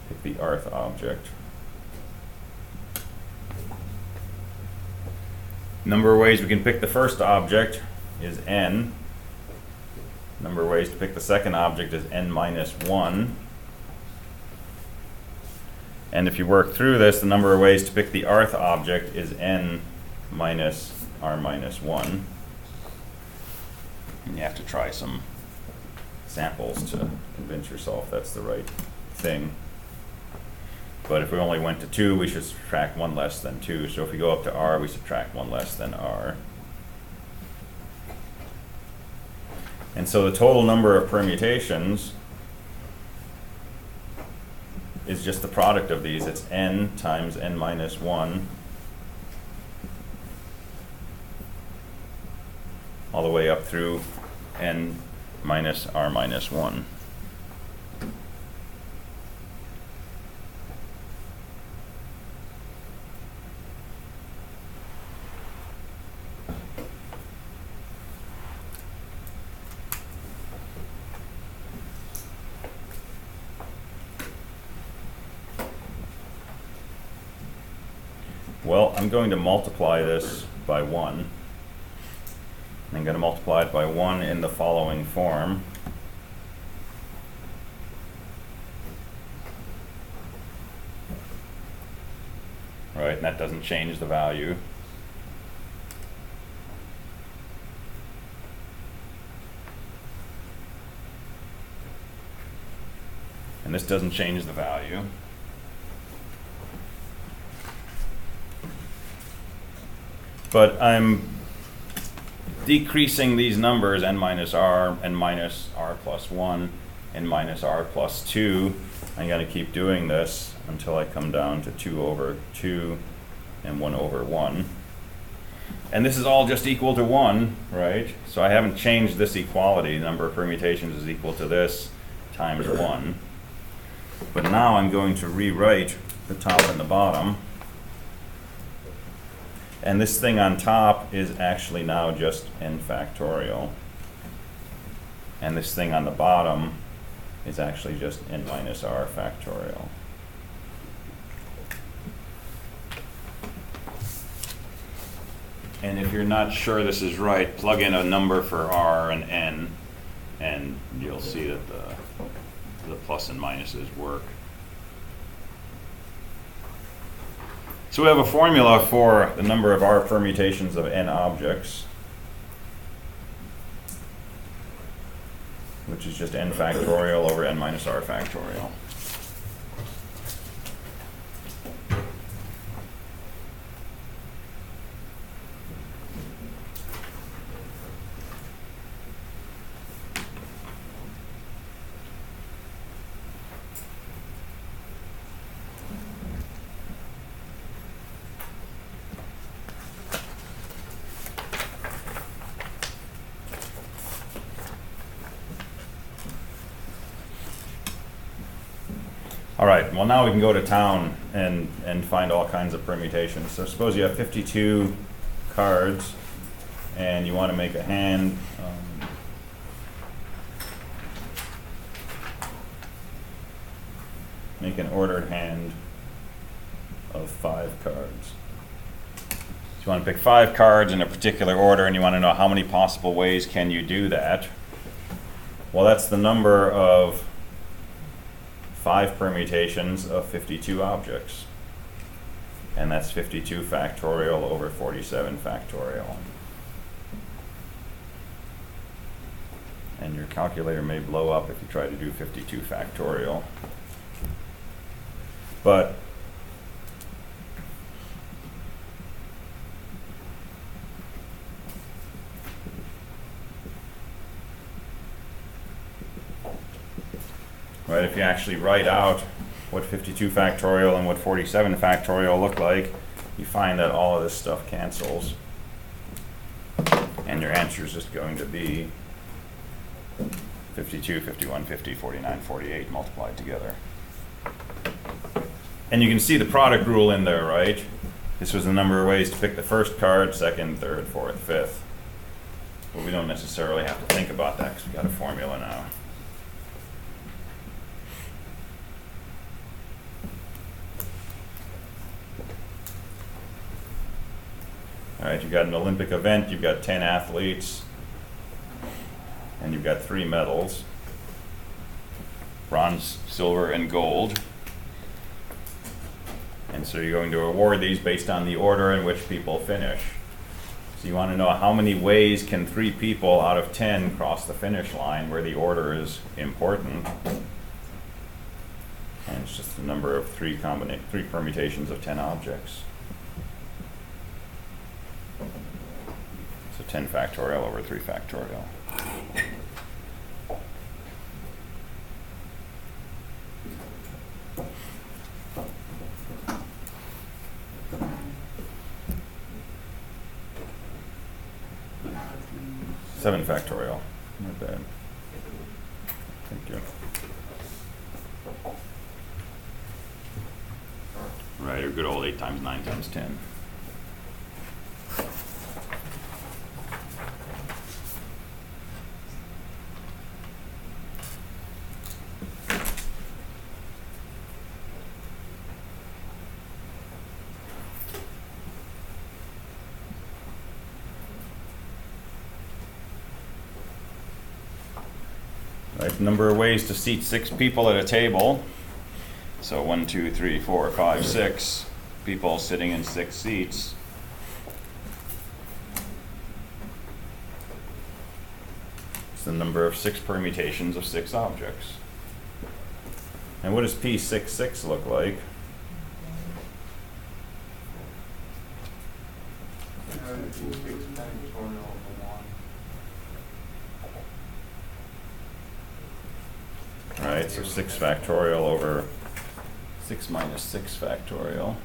Speaker 1: pick the rth object. Number of ways we can pick the first object is n. Number of ways to pick the second object is n minus 1. And if you work through this, the number of ways to pick the rth object is n minus r minus 1. And you have to try some samples to convince yourself that's the right thing. But if we only went to 2, we should subtract 1 less than 2. So if we go up to r, we subtract 1 less than r. And so the total number of permutations is just the product of these. It's n times n minus 1 all the way up through n minus r minus 1. Well, I'm going to multiply this by 1. I'm going to multiply it by 1 in the following form. Right, and that doesn't change the value. And this doesn't change the value. But I'm decreasing these numbers, n minus r plus 1, n minus r plus 2. I'm going to keep doing this until I come down to 2 over 2 and 1 over 1. And this is all just equal to 1, right? So I haven't changed this equality. The number of permutations is equal to this times 1. But now I'm going to rewrite the top and the bottom. And this thing on top is actually now just n factorial. And this thing on the bottom is actually just n minus r factorial. And if you're not sure this is right, plug in a number for r and n, and you'll see that the plus and minuses work. So we have a formula for the number of R permutations of n objects, which is just n factorial over n minus R factorial. All right, well now we can go to town and find all kinds of permutations. So suppose you have 52 cards and you want to make a hand. Make an ordered hand of 5 cards. So you want to pick 5 cards in a particular order and you want to know how many possible ways can you do that. Well, that's the number of 5 permutations of 52 objects. And that's 52 factorial over 47 factorial. And your calculator may blow up if you try to do 52 factorial. But right, if you actually write out what 52 factorial and what 47 factorial look like, you find that all of this stuff cancels. And your answer is just going to be 52, 51, 50, 49, 48 multiplied together. And you can see the product rule in there, right? This was the number of ways to pick the first card, second, third, fourth, fifth. But we don't necessarily have to think about that because we got a formula now. All right, you've got an Olympic event, you've got 10 athletes, and you've got 3 medals, bronze, silver, and gold. And so you're going to award these based on the order in which people finish. So you want to know how many ways can 3 people out of 10 cross the finish line where the order is important. And it's just the number of 3 permutations of 10 objects. So 10 factorial over 3 factorial. Seven factorial. Not bad. Thank you. Right, your good old 8 times 9 times 10. Right, number of ways to seat 6 people at a table. So 1, 2, 3, 4, 5, 6 people sitting in 6 seats. It's the number of 6 permutations of 6 objects. And what does P66 look like? Right, so 6 factorial over 6 minus 6 factorial,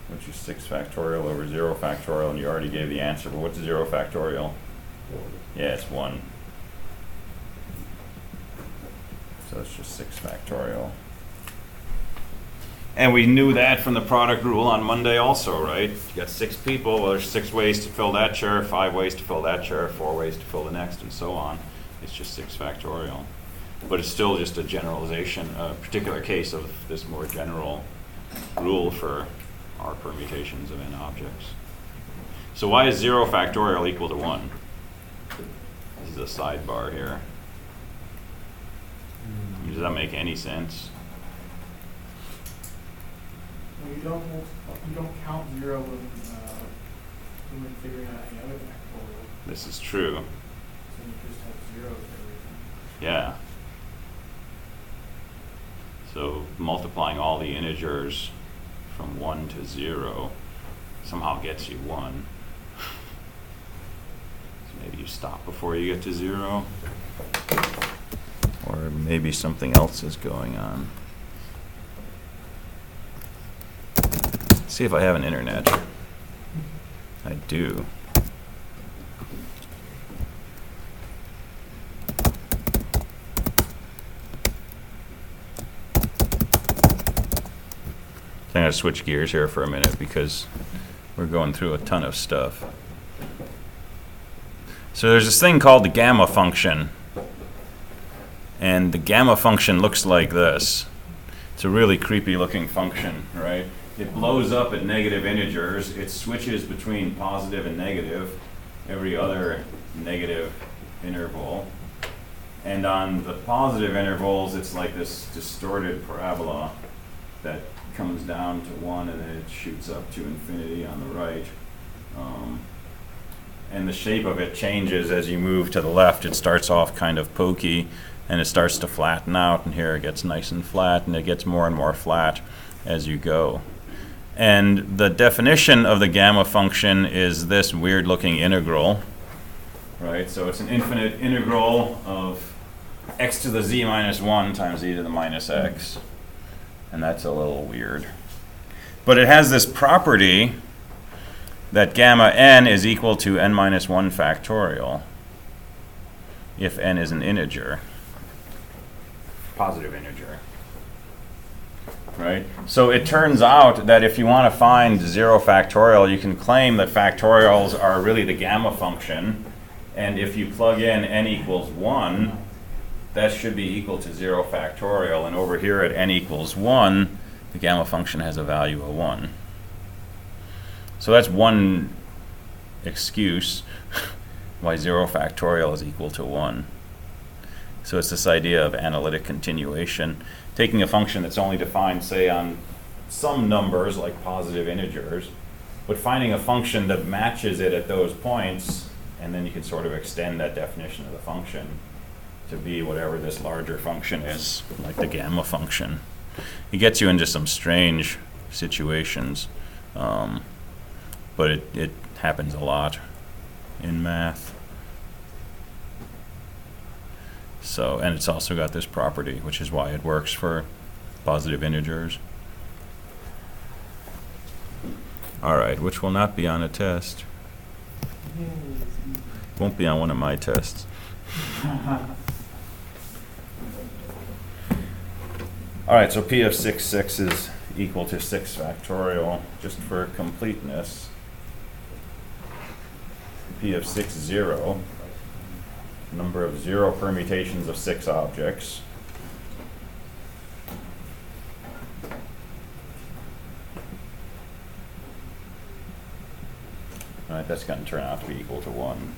Speaker 1: which is 6 factorial over 0 factorial, and you already gave the answer, but what's 0 factorial? Yeah, it's 1. So it's just 6 factorial. And we knew that from the product rule on Monday also, right? You got 6 people, well, there's 6 ways to fill that chair, 5 ways to fill that chair, 4 ways to fill the next, and so on. It's just 6 factorial. But it's still just a generalization, a particular case of this more general rule for R permutations of n objects. So why is 0 factorial equal to 1? This is a sidebar here. Does that make any sense?
Speaker 2: You don't count zero when figuring out any other factorial.
Speaker 1: This is true.
Speaker 2: So you just have zero with everything.
Speaker 1: Yeah. So multiplying all the integers from 1 to 0 somehow gets you 1. So maybe you stop before you get to 0. Or maybe something else is going on. Let's see if I have an internet. I do. I'm going to switch gears here for a minute because we're going through a ton of stuff. So there's this thing called the gamma function. And the gamma function looks like this. It's a really creepy looking function, right? It blows up at negative integers. It switches between positive and negative every other negative interval. And on the positive intervals, it's like this distorted parabola that comes down to 1 and then it shoots up to infinity on the right. And the shape of it changes as you move to the left. It starts off kind of pokey and it starts to flatten out, and here it gets nice and flat, and it gets more and more flat as you go. And the definition of the gamma function is this weird looking integral, right? So it's an infinite integral of x to the z minus 1 times e to the minus x. And that's a little weird. But it has this property that gamma n is equal to n minus 1 factorial if n is an integer, positive integer, right? So it turns out that if you want to find 0 factorial, you can claim that factorials are really the gamma function, and if you plug in n equals 1, that should be equal to 0 factorial, and over here at n equals 1, the gamma function has a value of 1. So that's one excuse why 0 factorial is equal to 1. So it's this idea of analytic continuation, taking a function that's only defined, say, on some numbers like positive integers, but finding a function that matches it at those points, and then you can sort of extend that definition of the function to be whatever this larger function is, like the gamma function. It gets you into some strange situations, but it happens a lot in math. So, and it's also got this property, which is why it works for positive integers. All right, which will not be on a test. Won't be on one of my tests. All right, so P of 6, 6 is equal to 6 factorial, just for completeness. P of 6, 0, number of 0 permutations of 6 objects. All right, that's going to turn out to be equal to 1.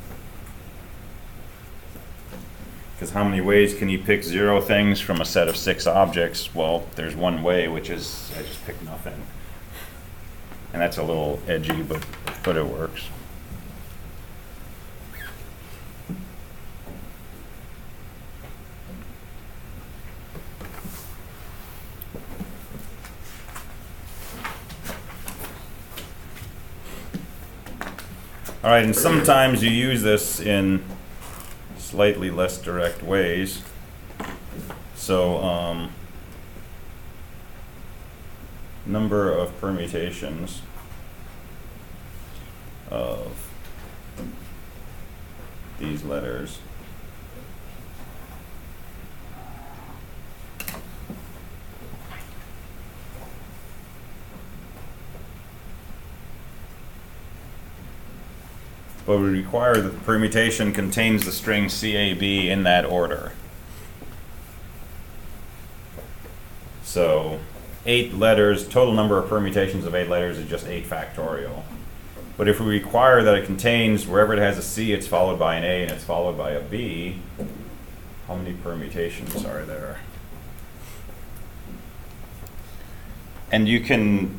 Speaker 1: Because how many ways can you pick 0 things from a set of 6 objects? Well, there's one way, which is I just pick nothing. And that's a little edgy, but it works. All right, and sometimes you use this in slightly less direct ways. So, number of permutations of these letters. But we require that the permutation contains the string CAB in that order. So 8 letters, total number of permutations of 8 letters is just 8 factorial. But if we require that it contains, wherever it has a C, it's followed by an A and it's followed by a B, how many permutations are there? And you can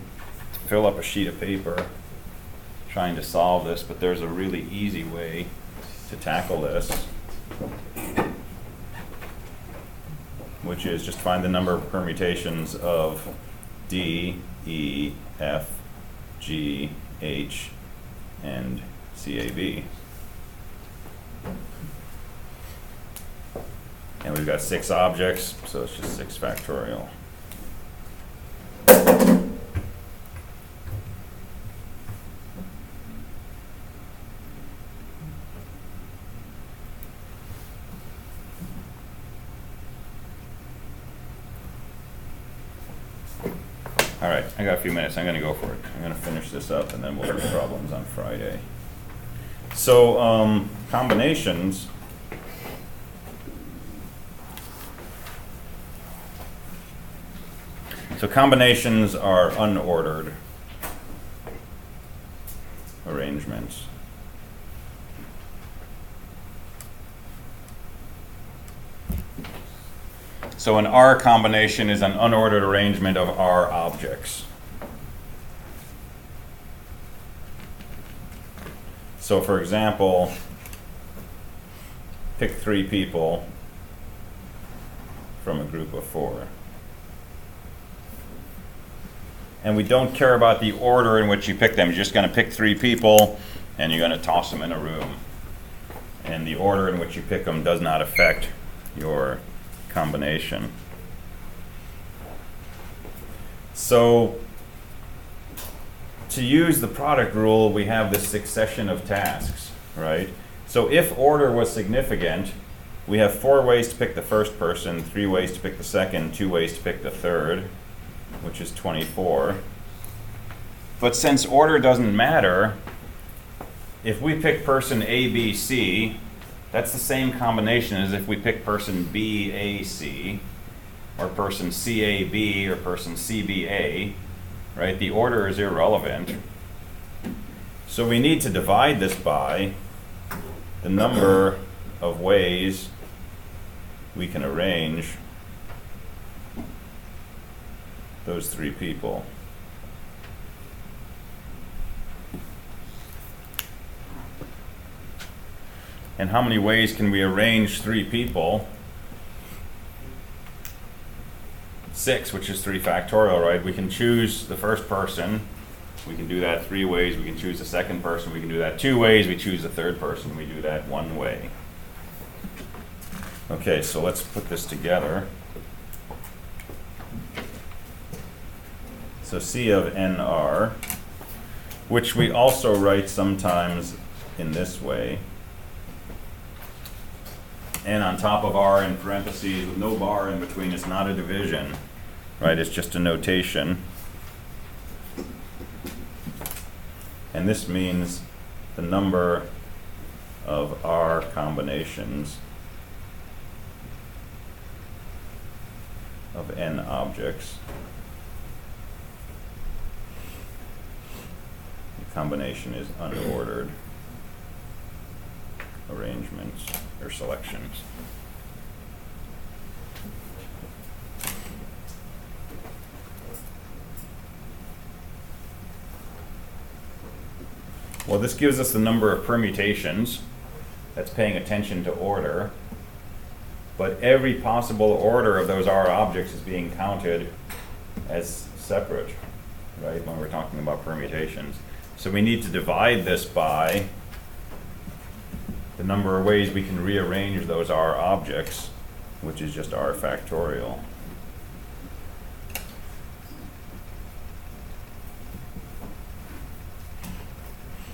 Speaker 1: fill up a sheet of paper trying to solve this, but there's a really easy way to tackle this, which is just find the number of permutations of D, E, F, G, H, and CAB. And we've got 6 objects, so it's just 6 factorial. All right, I got a few minutes. I'm going to go for it. I'm going to finish this up, and then we'll do problems on Friday. So, combinations. So combinations are unordered arrangements. So an R combination is an unordered arrangement of R objects. So for example, pick 3 people from a group of 4. And we don't care about the order in which you pick them. You're just going to pick 3 people and you're going to toss them in a room. And the order in which you pick them does not affect your combination. So to use the product rule, we have this succession of tasks, right? So if order was significant, we have 4 ways to pick the first person, 3 ways to pick the second, 2 ways to pick the third, which is 24. But since order doesn't matter, if we pick person A, B, C, that's the same combination as if we pick person B, A, C, or person C, A, B, or person C, B, A, right? The order is irrelevant. So we need to divide this by the number of ways we can arrange those 3 people. And how many ways can we arrange 3 people? 6, which is 3 factorial, right? We can choose the first person. We can do that 3 ways. We can choose the second person. We can do that 2 ways. We choose the third person. We do that 1 way. Okay, so let's put this together. So C of NR, which we also write sometimes in this way. N on top of R in parentheses with no bar in between. It's not a division, right? It's just a notation. And this means the number of R combinations of N objects. The combination is unordered arrangements or selections. Well, this gives us the number of permutations. That's paying attention to order. But every possible order of those R objects is being counted as separate, right, when we're talking about permutations. So we need to divide this by the number of ways we can rearrange those R objects, which is just R factorial.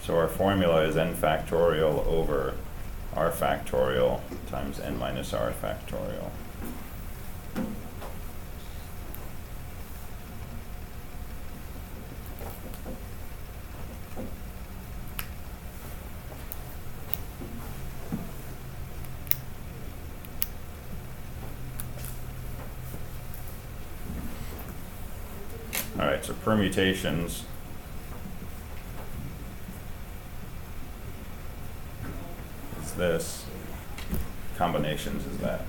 Speaker 1: So our formula is n factorial over R factorial times n minus R factorial. All right, so permutations is this, combinations is that.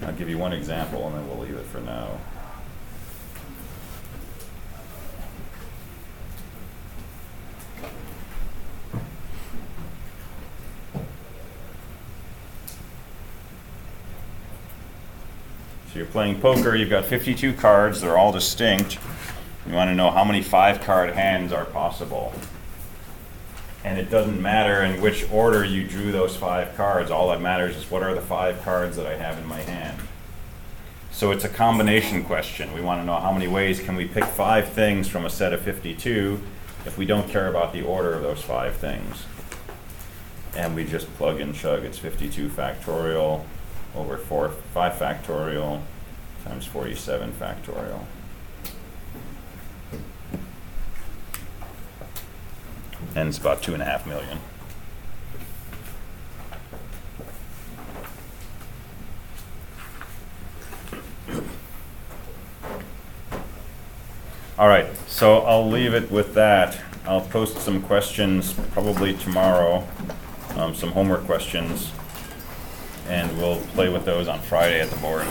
Speaker 1: I'll give you one example and then we'll leave it for now. you're playing poker, you've got 52 cards, they're all distinct. You want to know how many 5-card hands are possible. And it doesn't matter in which order you drew those 5 cards. All that matters is what are the 5 cards that I have in my hand. So it's a combination question. We want to know how many ways can we pick 5 things from a set of 52 if we don't care about the order of those 5 things. And we just plug and chug. It's 52 factorial over 5 factorial times 47 factorial. And it's about 2.5 million. All right, so I'll leave it with that. I'll post some questions probably tomorrow, some homework questions, and we'll play with those on Friday at the board.